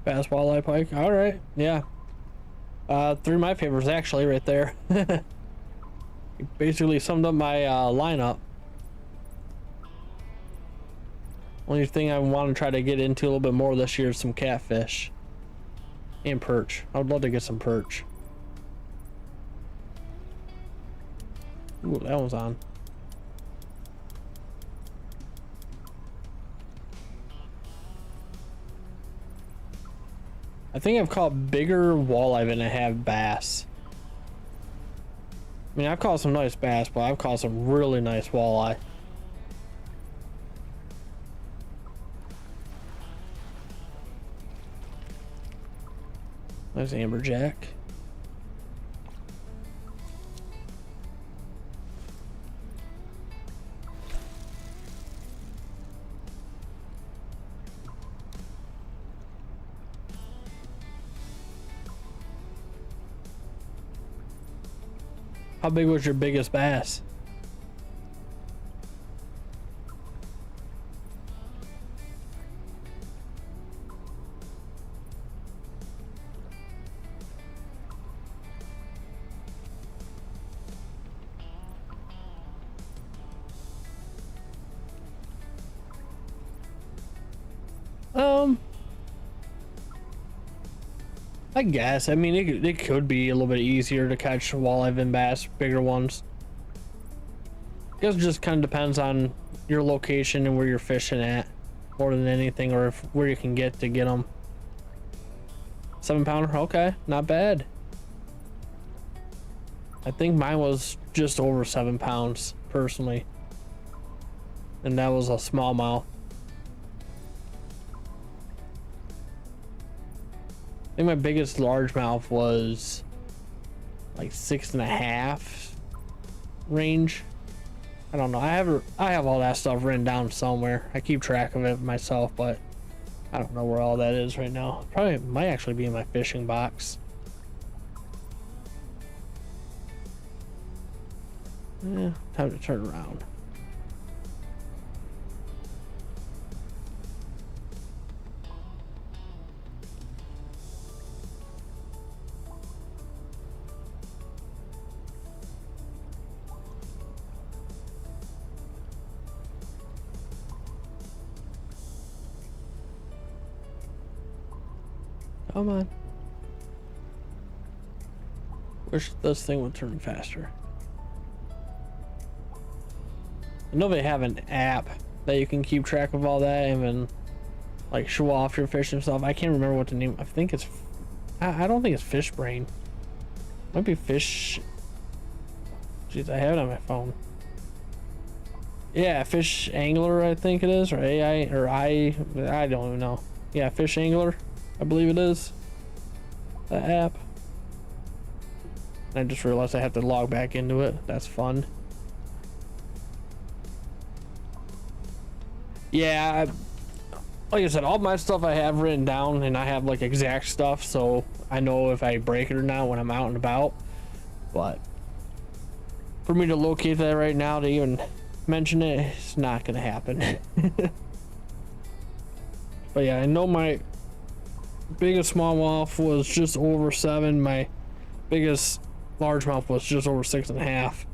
Bass, walleye, pike. All right, yeah. Three of my favorites actually, right there. You basically summed up my lineup. Only thing I want to try to get into a little bit more this year is some catfish and perch. I would love to get some perch. Ooh, that one's on. I think I've caught bigger walleye than I have bass. I mean, I've caught some nice bass, but I've caught some really nice walleye. There's amberjack. How big was your biggest bass? I guess. I mean, it could be a little bit easier to catch walleye than bass, bigger ones. I guess it just kind of depends on your location and where you're fishing at, more than anything, or where you can get them. 7-pounder, okay, not bad. I think mine was just over 7 pounds, personally. and that was a smallmouth. I think my biggest largemouth was like 6.5 range. I don't know. I have all that stuff written down somewhere. I keep track of it myself, but I don't know where all that is right now. Probably might actually be in my fishing box. Yeah, time to turn around. Come on. Wish this thing would turn faster. I know they have an app that you can keep track of all that and then like show off your fish and stuff. I can't remember what the name. I think it's. I don't think it's Fish Brain. Might be Fish. Jeez, I have it on my phone. Yeah, Fish Angler, I think it is, or AI, or I don't even know. Yeah, Fish Angler, I believe it is. The app. I just realized I have to log back into it. That's fun. Yeah, like I said, all my stuff I have written down, and I have like exact stuff, so I know if I break it or not when I'm out and about. But for me to locate that right now to even mention it, it's not gonna happen. But yeah, I know my biggest smallmouth was just over 7. My biggest largemouth was just over 6.5.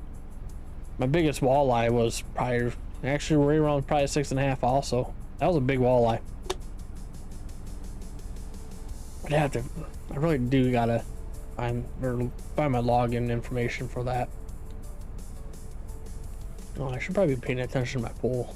My biggest walleye was probably actually right around probably 6.5 also. That was a big walleye. I really do gotta find my login information for that. Oh, I should probably be paying attention to my pool.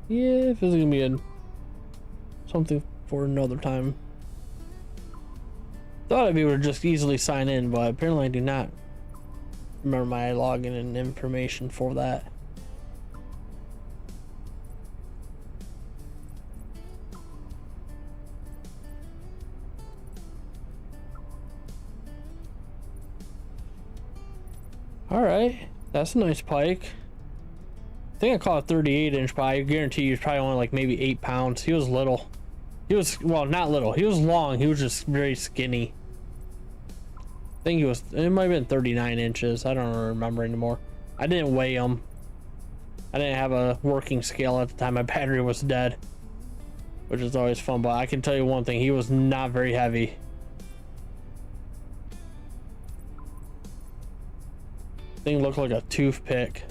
Yeah, if it's gonna be something for another time. Thought I'd be able to just easily sign in, but apparently I do not remember my login and information for that. All right, that's a nice pike. I think I caught a 38-inch pike. I guarantee you, he's probably only like maybe 8 pounds. He was little. He was, well, not little. He was long. He was just very skinny. I think he was, it might have been 39 inches. I don't remember anymore. I didn't weigh him. I didn't have a working scale at the time. My battery was dead, which is always fun. But I can tell you one thing, he was not very heavy. Thing looked like a toothpick.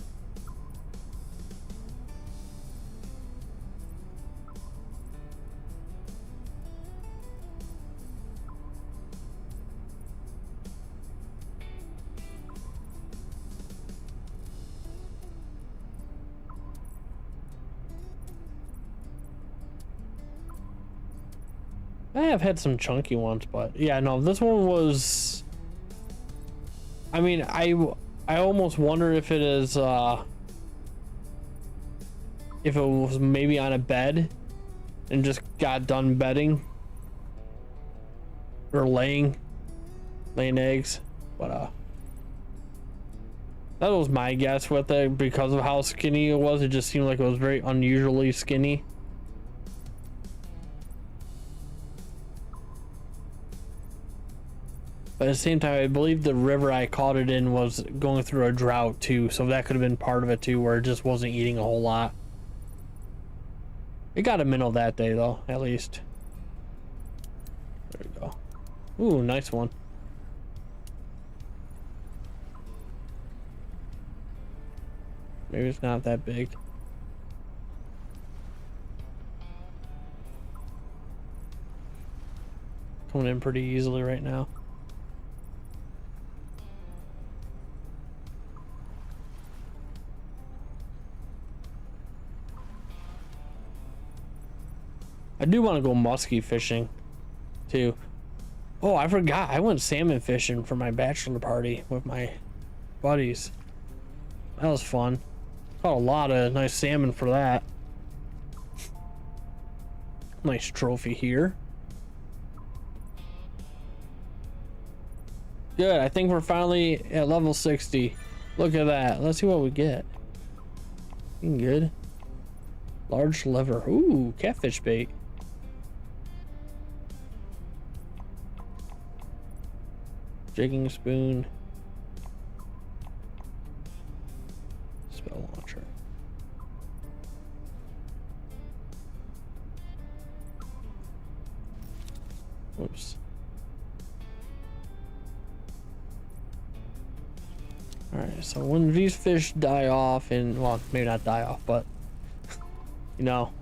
I have had some chunky ones, but yeah, no, this one was, I mean, I almost wonder if it is if it was maybe on a bed and just got done bedding or laying eggs, but that was my guess with it. Because of how skinny it was, it just seemed like it was very unusually skinny. But at the same time, I believe the river I caught it in was going through a drought too, so that could have been part of it too, where it just wasn't eating a whole lot. It got a minnow that day though, at least. There we go. Ooh, nice one. Maybe it's not that big. Coming in pretty easily right now. I do want to go muskie fishing too. Oh, I forgot. I went salmon fishing for my bachelor party with my buddies. That was fun. Caught a lot of nice salmon for that. Nice trophy here. Good. I think we're finally at level 60. Look at that. Let's see what we get. Looking good. Large lever. Ooh, catfish bait. Jigging spoon. Spell launcher. Whoops. Alright, so when these fish die off, and well, maybe not die off, but you know,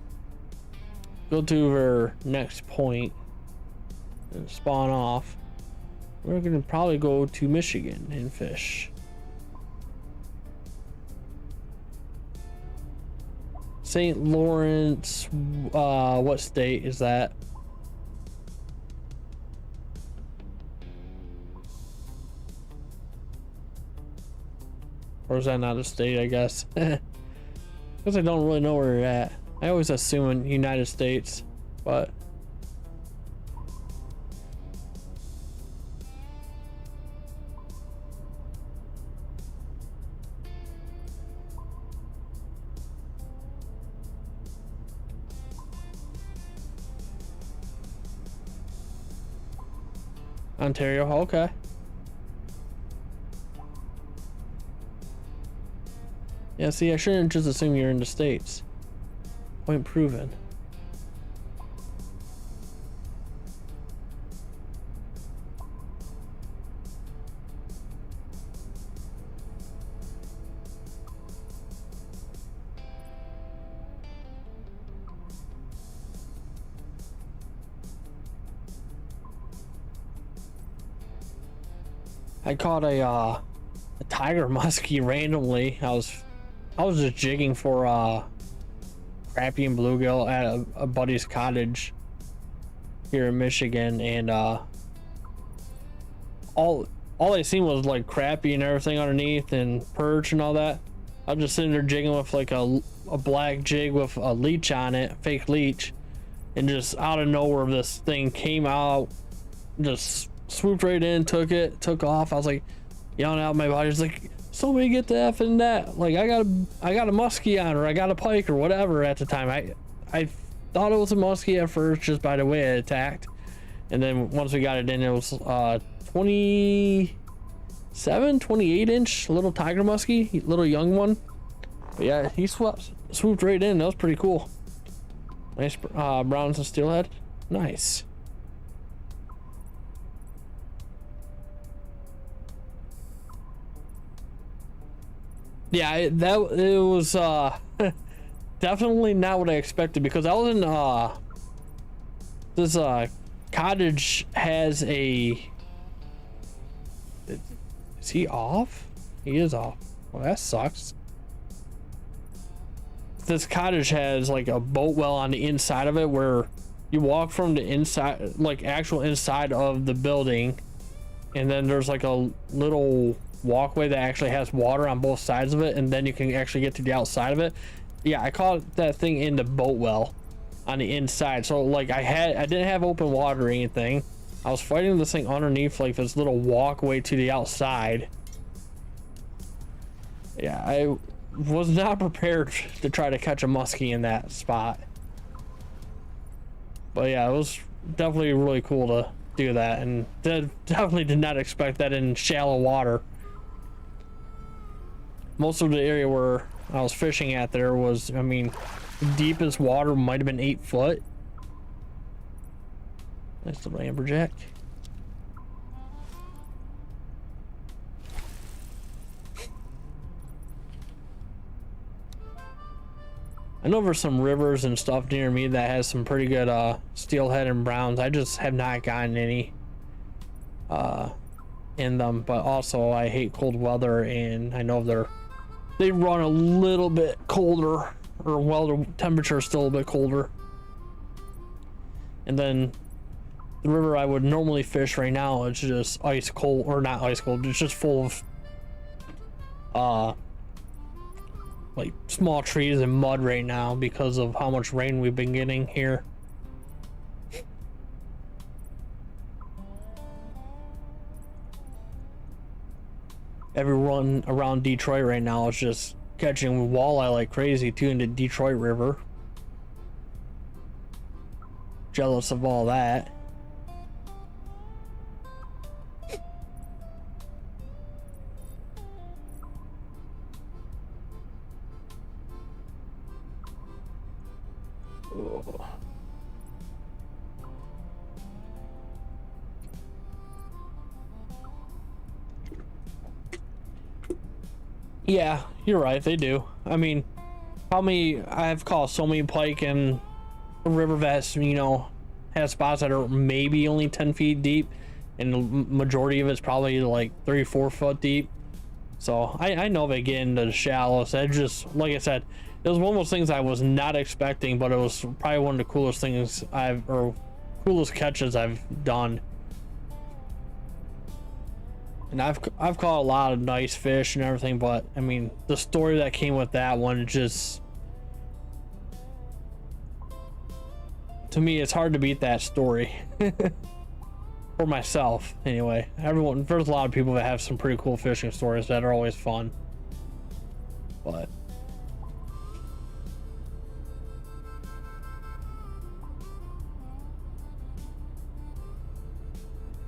go to their next point and spawn off, we're gonna probably go to Michigan and fish. St. Lawrence, what state is that? Or is that not a state, I guess? Because I don't really know where you're at. I always assume in United States, but... Ontario, okay. Yeah, see, I shouldn't just assume you're in the States. Point proven. I caught a tiger muskie randomly. I was just jigging for crappie and bluegill at a buddy's cottage here in Michigan, and all I seen was like crappie and everything underneath and perch and all that. I was just sitting there jigging with like a black jig with a leech on it, fake leech, and just out of nowhere this thing came out, just swooped right in, took off. I was like yelling out, my body's like, somebody get the F in that. Like I got a muskie on, or I got a pike or whatever at the time. I thought it was a muskie at first just by the way it attacked, and then once we got it in, it was 28 inch little tiger muskie, little young one. But yeah, he swooped right in. That was pretty cool. Nice bronze and steelhead. Nice. Yeah, it was definitely not what I expected, because I was in this cottage has a... Is he off? He is off. Well, that sucks. This cottage has like a boat well on the inside of it, where you walk from the inside, like actual inside of the building, and then there's like a little walkway that actually has water on both sides of it, and then you can actually get to the outside of it. Yeah, I caught that thing in the boat well on the inside, so like I didn't have open water or anything. I was fighting this thing underneath like this little walkway to the outside. Yeah, I was not prepared to try to catch a muskie in that spot, but yeah, it was definitely really cool to do that, and definitely did not expect that in shallow water. Most of the area where I was fishing at there was, I mean, the deepest water might have been 8 foot. Nice little amberjack. I know there's some rivers and stuff near me that has some pretty good steelhead and browns. I just have not gotten any in them, but also I hate cold weather, and I know they run a little bit colder, or well, the temperature is still a bit colder. And then the river I would normally fish right now, it's just ice cold, or not ice cold, it's just full of like small trees and mud right now because of how much rain we've been getting here. Everyone around Detroit right now is just catching walleye like crazy too in the Detroit River. Jealous of all that. Oh. Yeah, you're right, they do. I mean, I've caught so many pike in a river that's, you know, has spots that are maybe only 10 feet deep, and the majority of it's probably like 3-4 foot deep. So I know they get into the shallows. I just, like I said, it was one of those things I was not expecting, but it was probably one of the coolest things coolest catches I've done. And I've caught a lot of nice fish and everything, but I mean, the story that came with that one, just, to me, it's hard to beat that story. For myself, anyway. There's a lot of people that have some pretty cool fishing stories that are always fun. But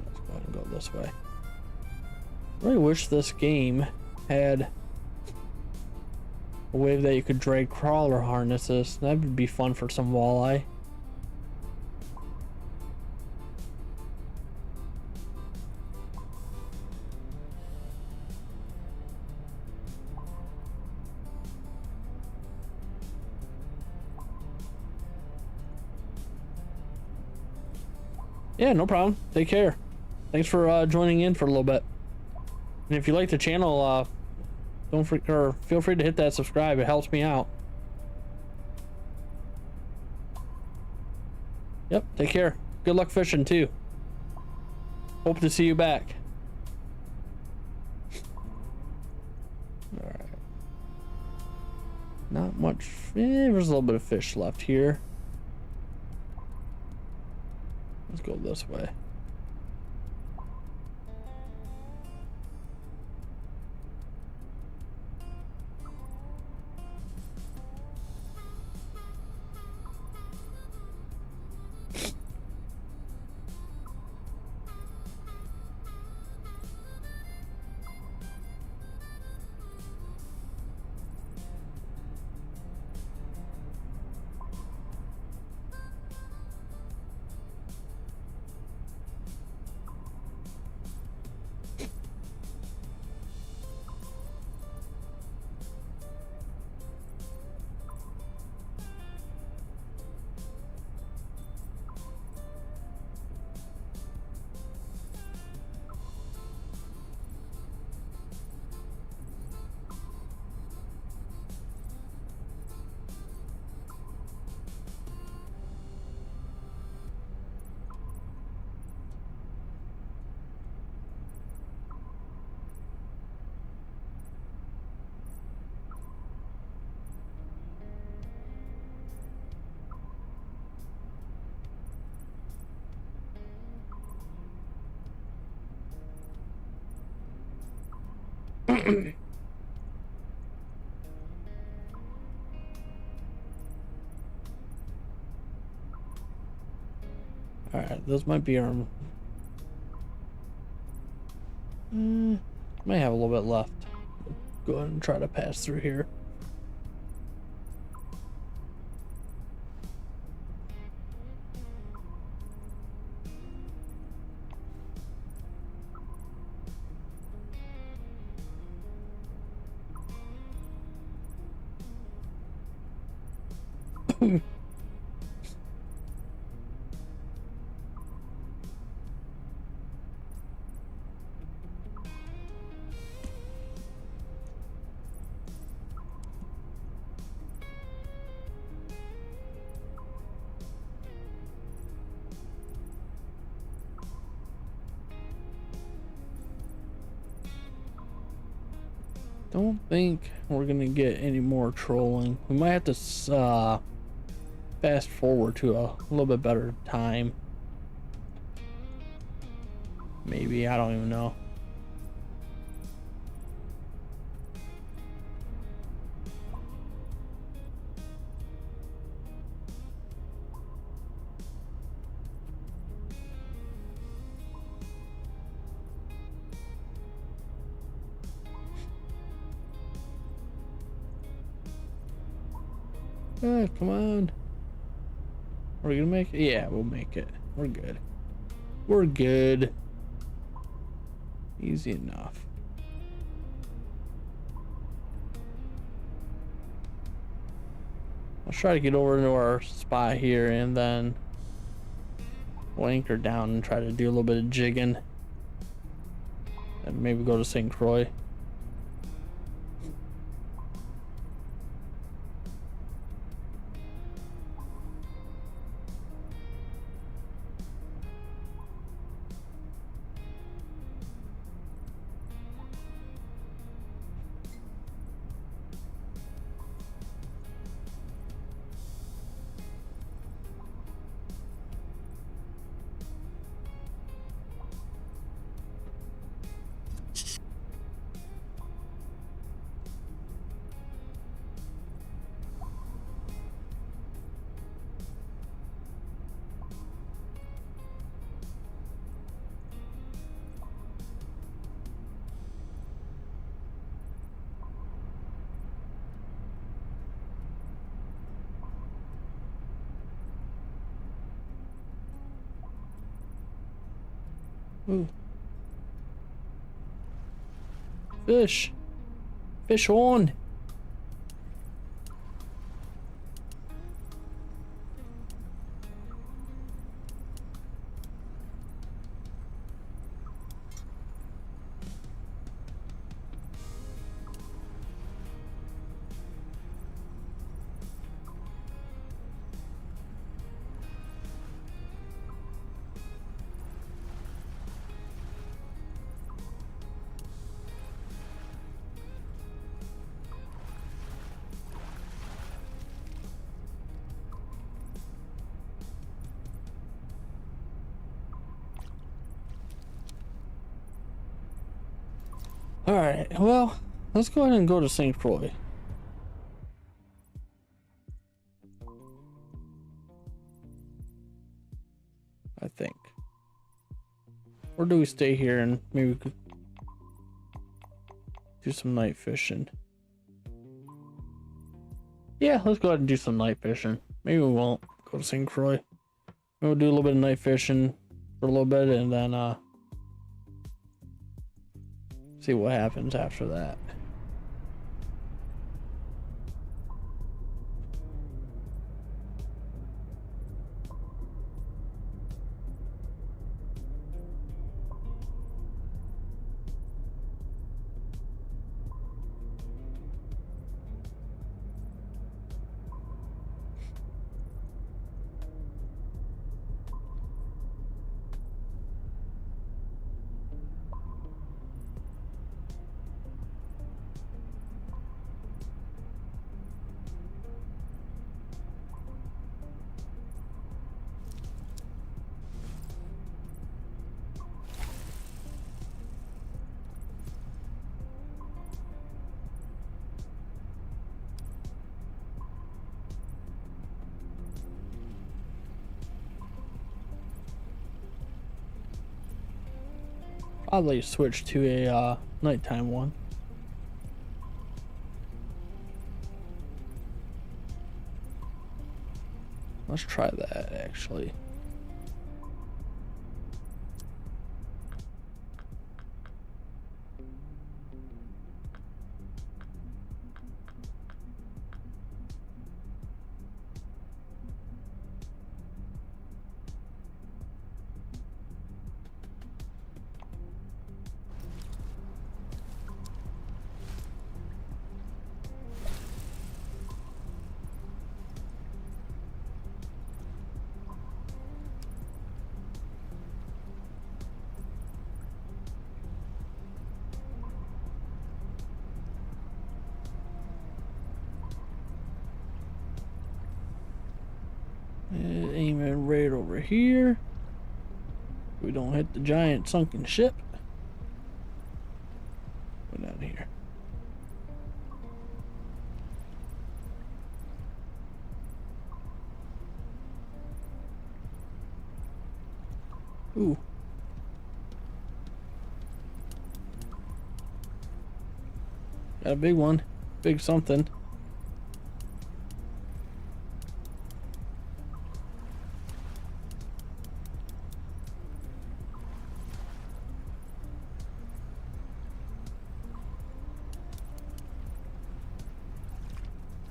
let's go ahead and go this way. I really wish this game had a way that you could drag crawler harnesses. That would be fun for some walleye. Yeah, no problem. Take care. Thanks for joining in for a little bit. And if you like the channel, feel free to hit that subscribe. It helps me out. Yep, take care. Good luck fishing too. Hope to see you back. Alright. Not much. There's a little bit of fish left here. Let's go this way. Alright, those might be our Might have a little bit left. Go ahead and try to pass through here. Don't think we're gonna get any more trolling. We might have to fast forward to a little bit better time. Maybe, I don't even know. Ah, come on. Are we gonna make it? Yeah, we'll make it. We're good. We're good. Easy enough. Let's try to get over into our spot here and then we'll anchor down and try to do a little bit of jigging. And maybe go to St. Croix. Ooh. Fish. Fish on. All right, well, let's go ahead and go to St. Croix. I think. Or do we stay here and maybe we could do some night fishing? Yeah, let's go ahead and do some night fishing. Maybe we won't go to St. Croix. Maybe we'll do a little bit of night fishing for a little bit and then see what happens after that. probably switch to a nighttime one. Let's try that actually. Aiming right over here. We don't hit the giant sunken ship. Go down here. Ooh. Got a big one. Big something.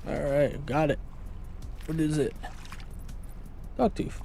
Alright, got it. What is it? Dogtooth.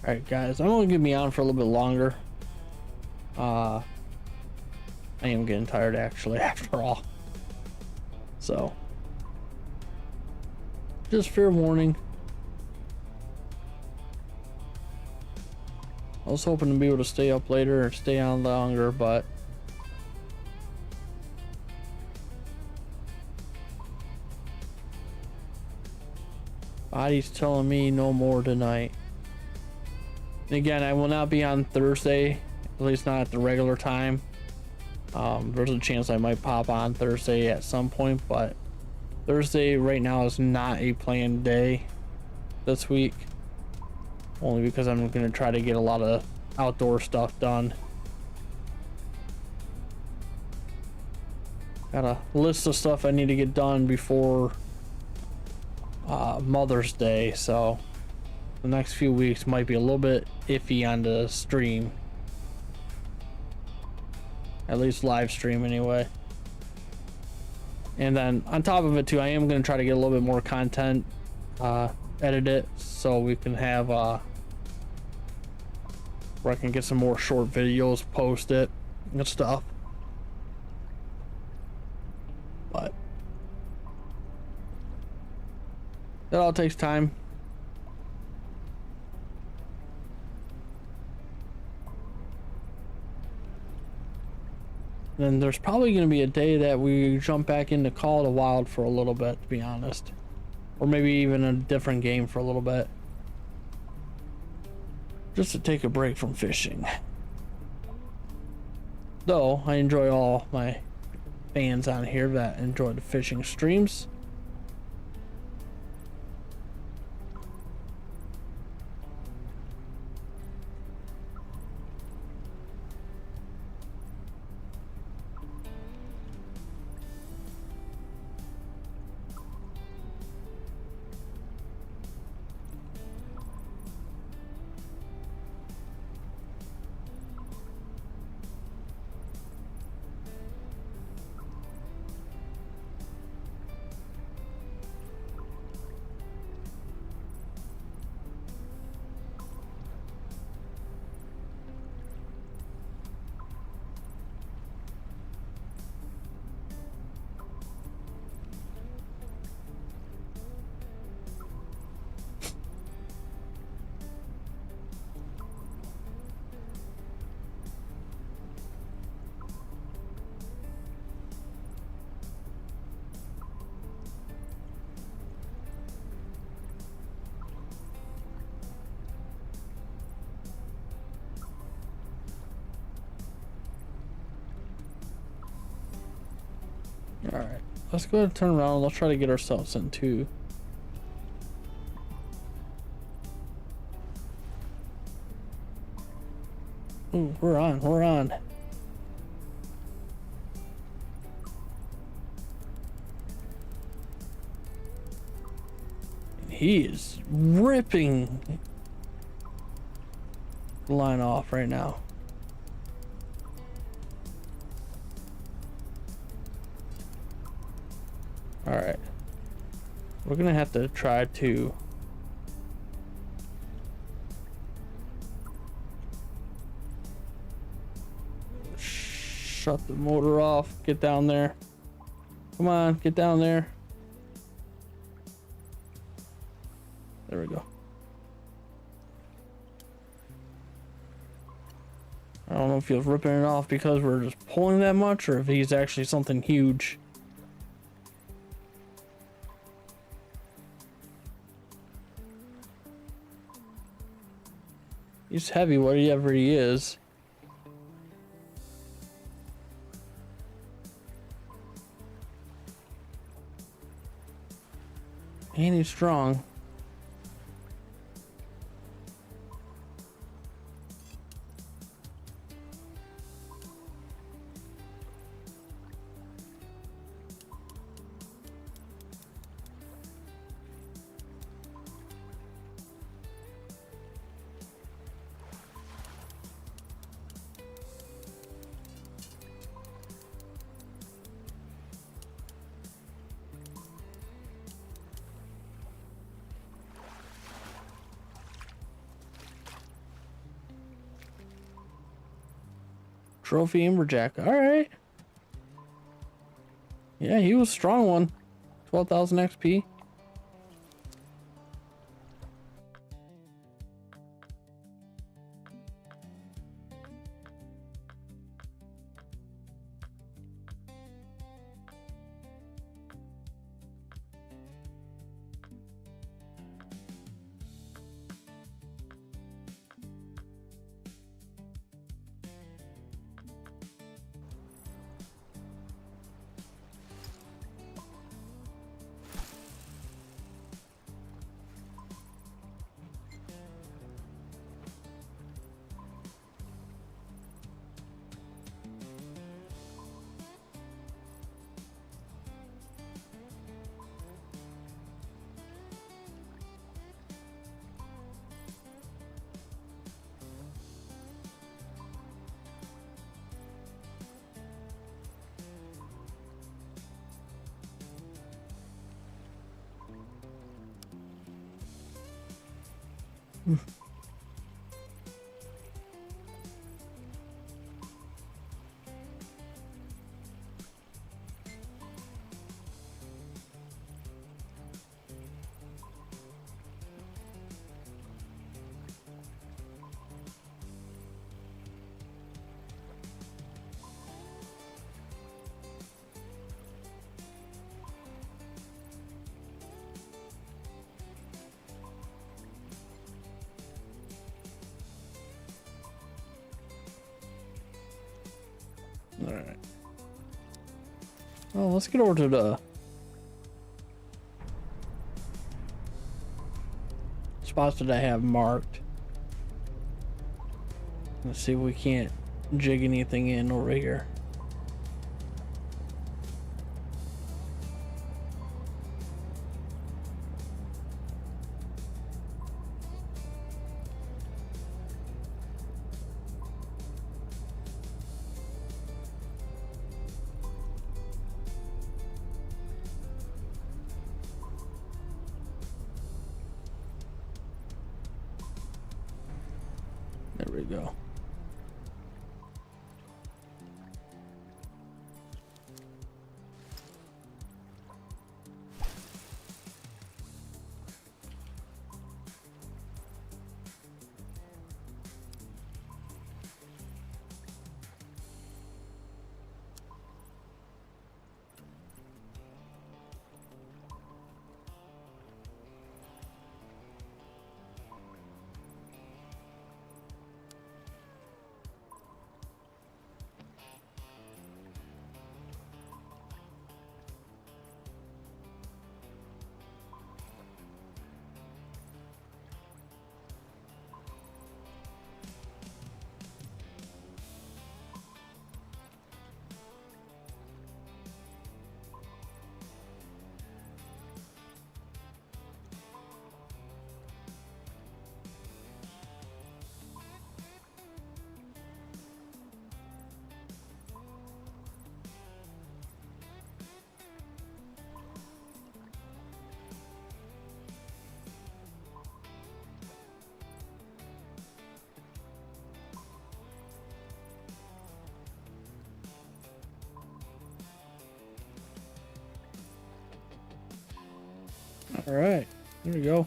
Alright guys, I'm gonna get me on for a little bit longer. I am getting tired actually after all. So just fair warning. I was hoping to be able to stay up later or stay on longer, but body's telling me no more tonight. And again, I will not be on Thursday, at least not at the regular time. There's a chance I might pop on Thursday at some point, but Thursday right now is not a planned day this week. Only because I'm going to try to get a lot of outdoor stuff done. Got a list of stuff I need to get done before Mother's Day, so the next few weeks might be a little bit iffy on the stream. At least live stream anyway. And then on top of it too, I am going to try to get a little bit more content edited so we can have where I can get some more short videos, post it and stuff. But that all takes time. Then there's probably going to be a day that we jump back into Call of the Wild for a little bit, to be honest. or maybe even a different game for a little bit, just to take a break from fishing. Though I enjoy all my fans on here that enjoy the fishing streams. All right, let's go ahead and turn around. Let's try to get ourselves into. Ooh, we're on. We're on. He is ripping the line off right now. All right, we're gonna have to try to shut the motor off. Get down there. Come on, get down there. There we go. I don't know if he's ripping it off because we're just pulling that much, or if he's actually something huge. He's heavy, whatever he is. And he's strong. Trophy Amberjack. All right. Yeah, he was a strong one. 12,000 XP. Oh, let's get over to the spots that I have marked. Let's see if we can't jig anything in over here. There we go. All right, there we go.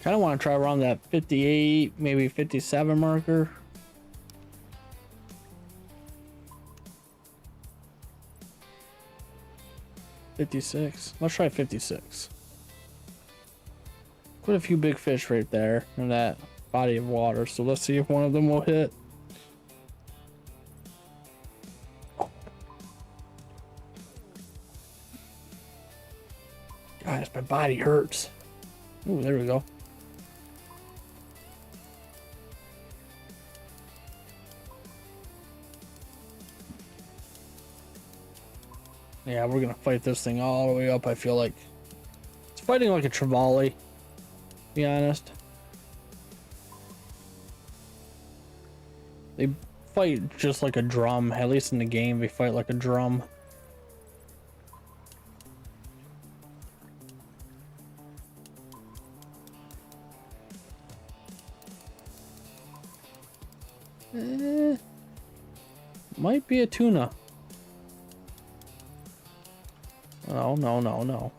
Kind of want to try around that 58, maybe 57 marker. $56. Let's try 56. Quite a few big fish right there in that body of water. So let's see if one of them will hit. Guys, my body hurts. Ooh, there we go. Yeah, we're gonna fight this thing all the way up. I feel like it's fighting like a trevally, to be honest. They fight just like a drum. At least in the game, they fight like a drum. Might be a tuna. No, no, no, no.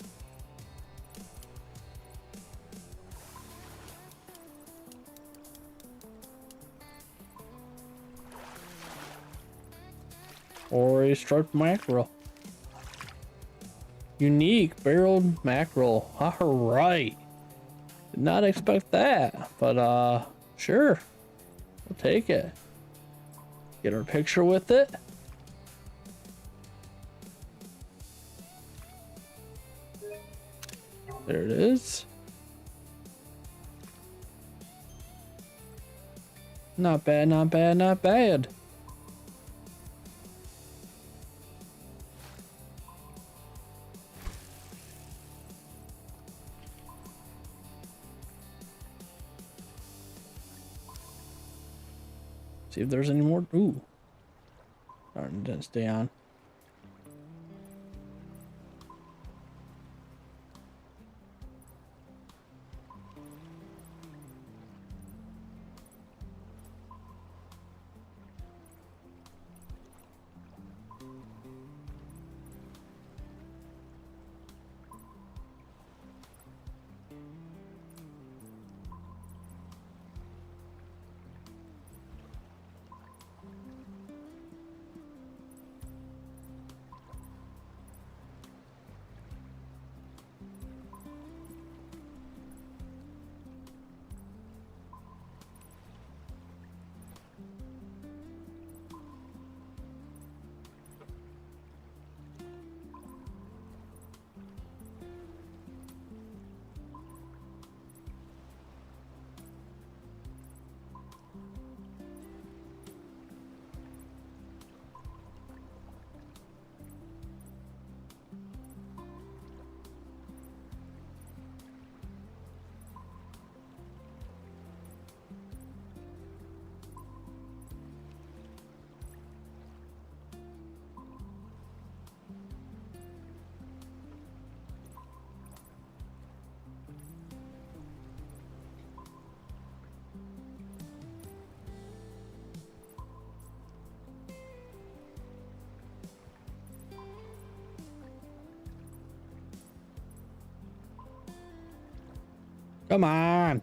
Or a striped mackerel. Unique barreled mackerel. Alright. Did not expect that, but sure. We'll take it. Get our picture with it. There it is. Not bad, not bad, not bad. See if there's any more. Ooh. Darn, it didn't stay on. Come on.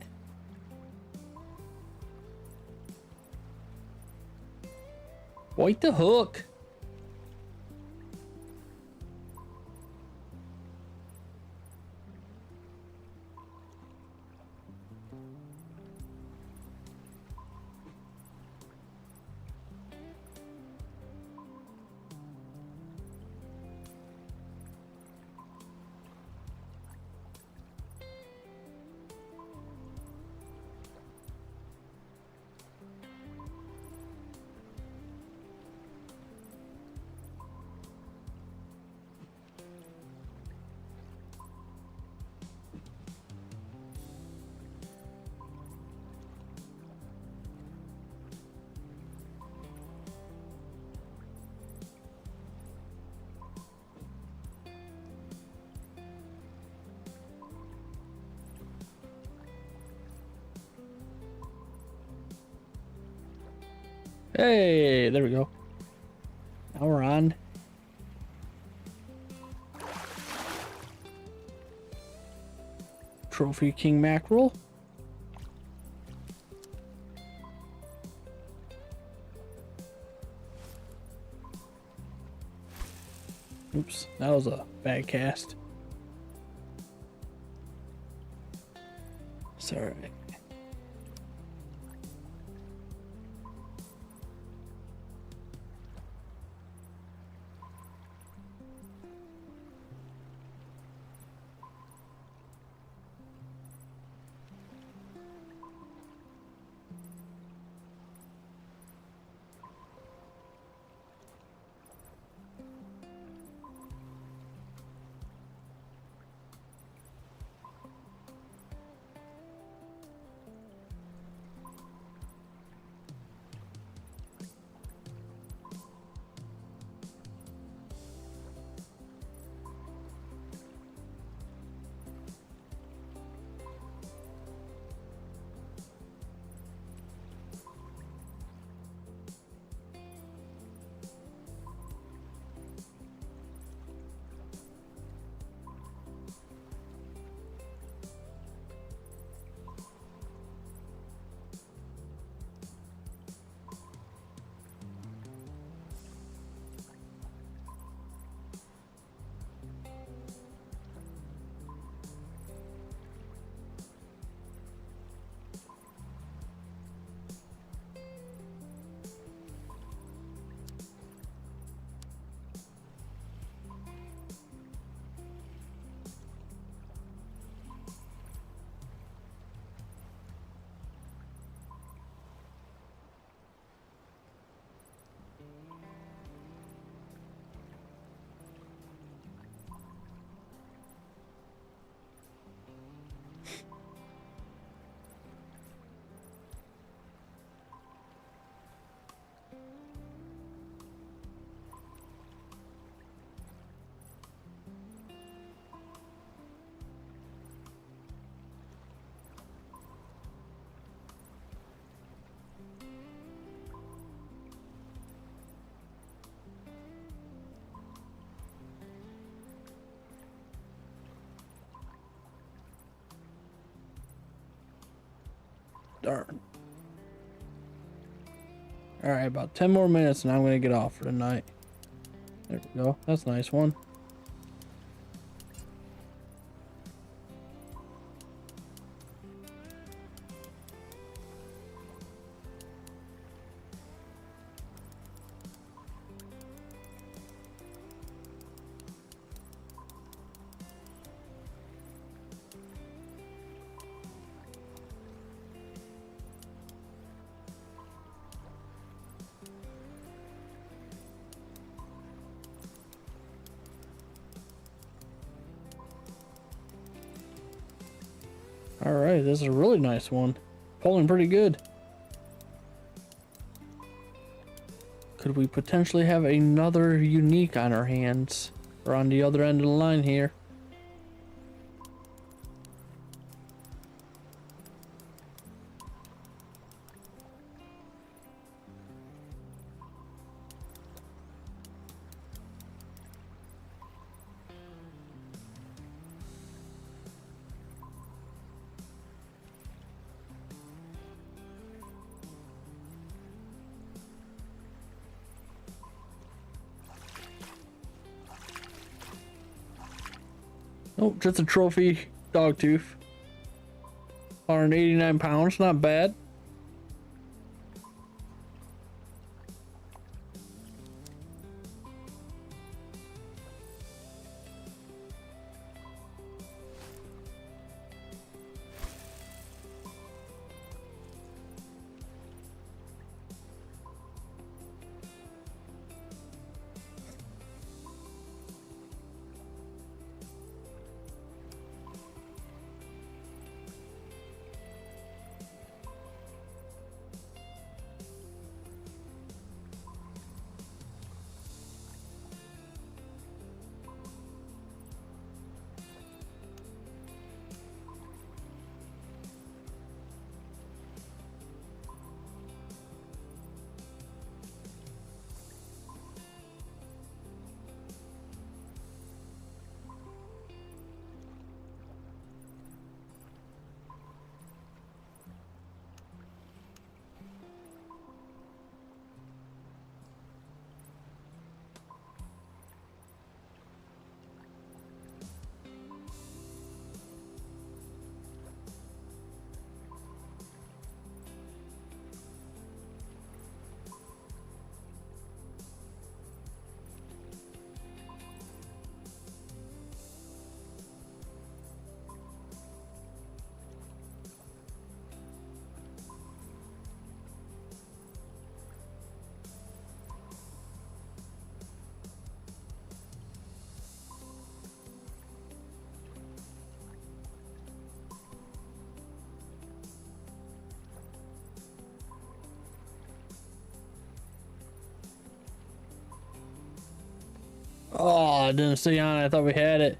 Bite the hook. Hey, there we go. Now we're on. Trophy King Mackerel. Oops, that was a bad cast. Sorry. Darn. Alright, about 10 more minutes and I'm gonna get off for the night. There we go. That's a nice one. Alright, this is a really nice one. Pulling pretty good. Could we potentially have another unique on our hands? Or on the other end of the line here? Nope, just a trophy dog tooth. 189 pounds, not bad. Oh, I didn't stay on. I thought we had it.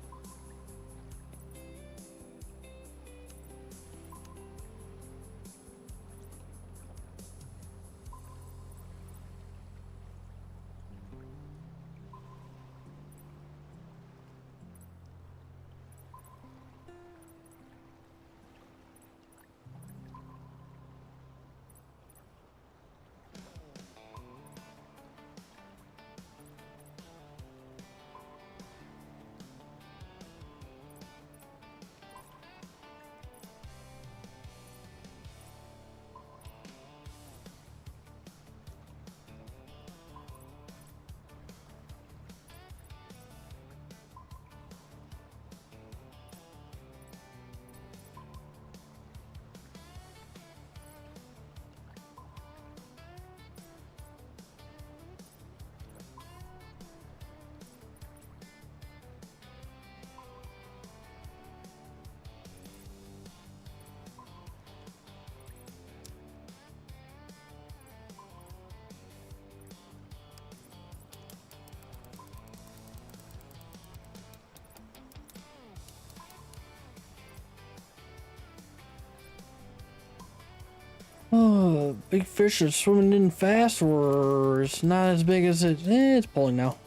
Oh, big fish is swimming in fast, or it's not as big as it. It's pulling now.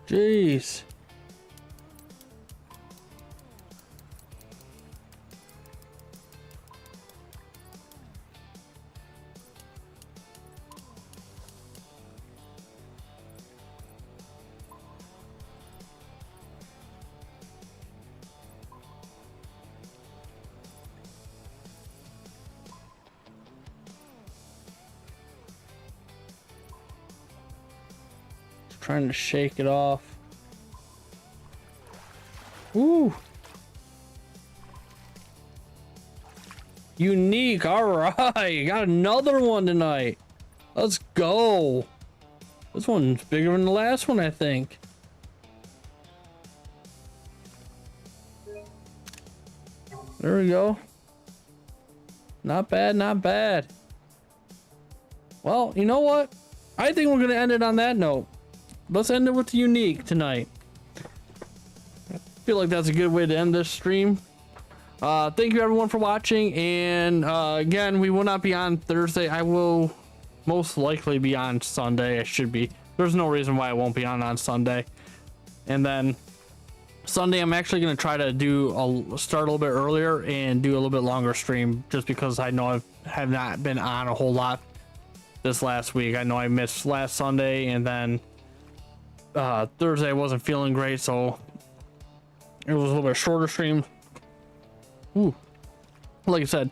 Jeez. Trying to shake it off. Ooh. Unique. All right. Got another one tonight. Let's go. This one's bigger than the last one, I think. There we go. Not bad, not bad. Well, you know what? I think we're going to end it on that note. Let's end it with the unique tonight. I feel like that's a good way to end this stream. Thank you everyone for watching, and again, we will not be on Thursday. I will most likely be on Sunday. I should be. There's no reason why I won't be on Sunday. And then Sunday, I'm actually going to try to start a little bit earlier and do a little bit longer stream, just because I know I have not been on a whole lot this last week. I know I missed last Sunday, and then Thursday I wasn't feeling great, so it was a little bit shorter stream. Ooh, like I said,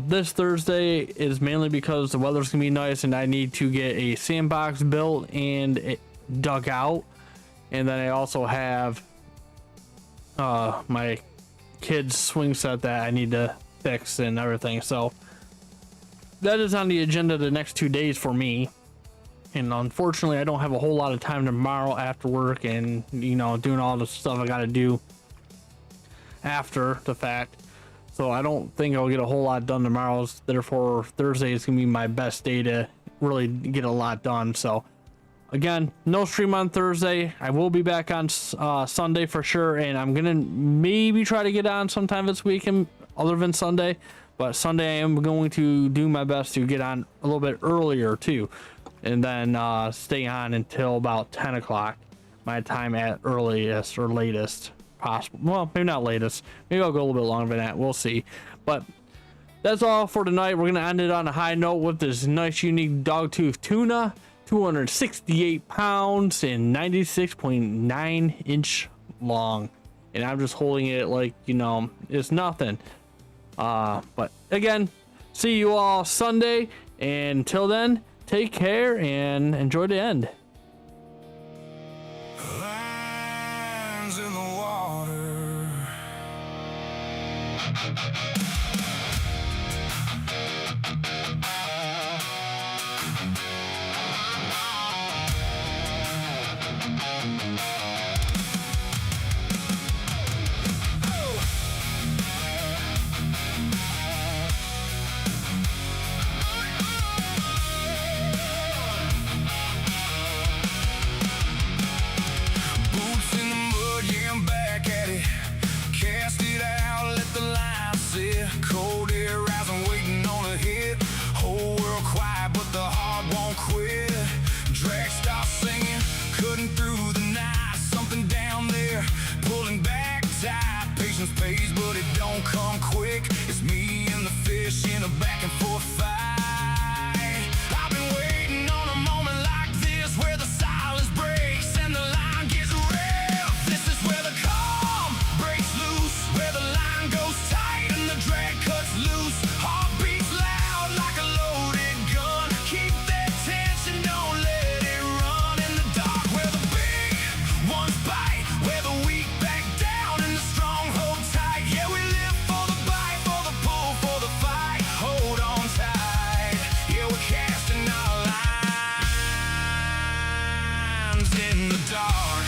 this Thursday is mainly because the weather's gonna be nice, and I need to get a sandbox built and it dug out. And then I also have my kids' swing set that I need to fix and everything. So that is on the agenda the next 2 days for me. And unfortunately, I don't have a whole lot of time tomorrow after work and, you know, doing all the stuff I got to do after the fact. So I don't think I'll get a whole lot done tomorrow. Therefore, Thursday is going to be my best day to really get a lot done. So again, no stream on Thursday. I will be back on Sunday for sure, and I'm gonna maybe try to get on sometime this weekend other than Sunday. But Sunday I am going to do my best to get on a little bit earlier too, and then stay on until about 10 o'clock my time at earliest or latest possible. Well, maybe not latest. Maybe I'll go a little bit longer than that. We'll see. But that's all for tonight. We're gonna end it on a high note with this nice, unique dogtooth tuna. 268 pounds and 96.9 inch long, and I'm just holding it like, you know, it's nothing. But again, see you all Sunday, and until then, take care and enjoy the end. Lines in the water. Pays, but it don't come quick. It's me and the fish in a back and forth fight. I've been waiting on a moment like this, where the silence breaks and the line gets ripped. This is where the calm breaks loose, where the line goes tight and the drag cuts loose. Heart beats loud like a loaded gun. Keep that tension, don't let it run in the dark, where the big ones bite, where the weak back down and the strong hold tight. Yeah, we live for the bite, for the pull, for the fight. Hold on tight. Yeah, we're casting our lines in the dark.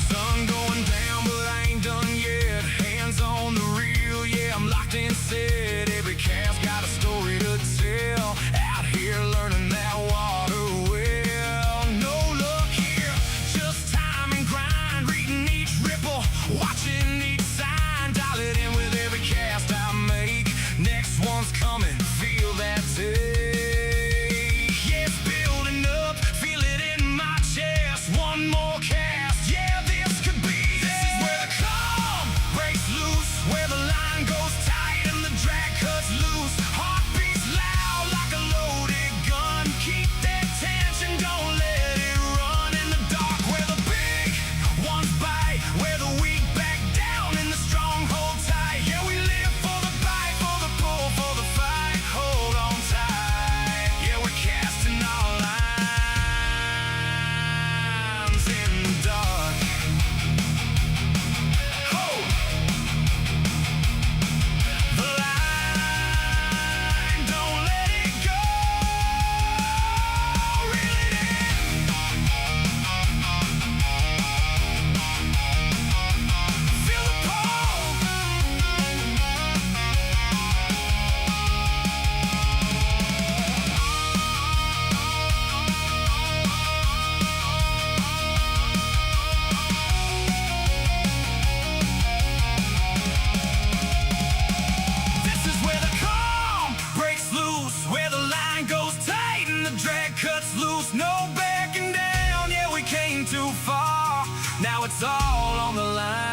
Sun going down, but I ain't done yet. Hands on the reel, yeah, I'm locked in set. Every cast got a story to tell. Out here learning that water well. No luck here, just time and grind. Reading each ripple, watching each sign. Dial it in with every cast I make. Next one's coming, feel that take. Yeah, it's building up, feel it in my chest. One more cast, yeah, this could be it. This is where the calm breaks loose, where the line goes tight and the drag cuts loose. Heart beats loud like a loaded gun. Keep that tension, don't let it run in the dark, where the big ones bite, where the weak back down and the strong hold tight. Yeah, we live for Now it's all on the line.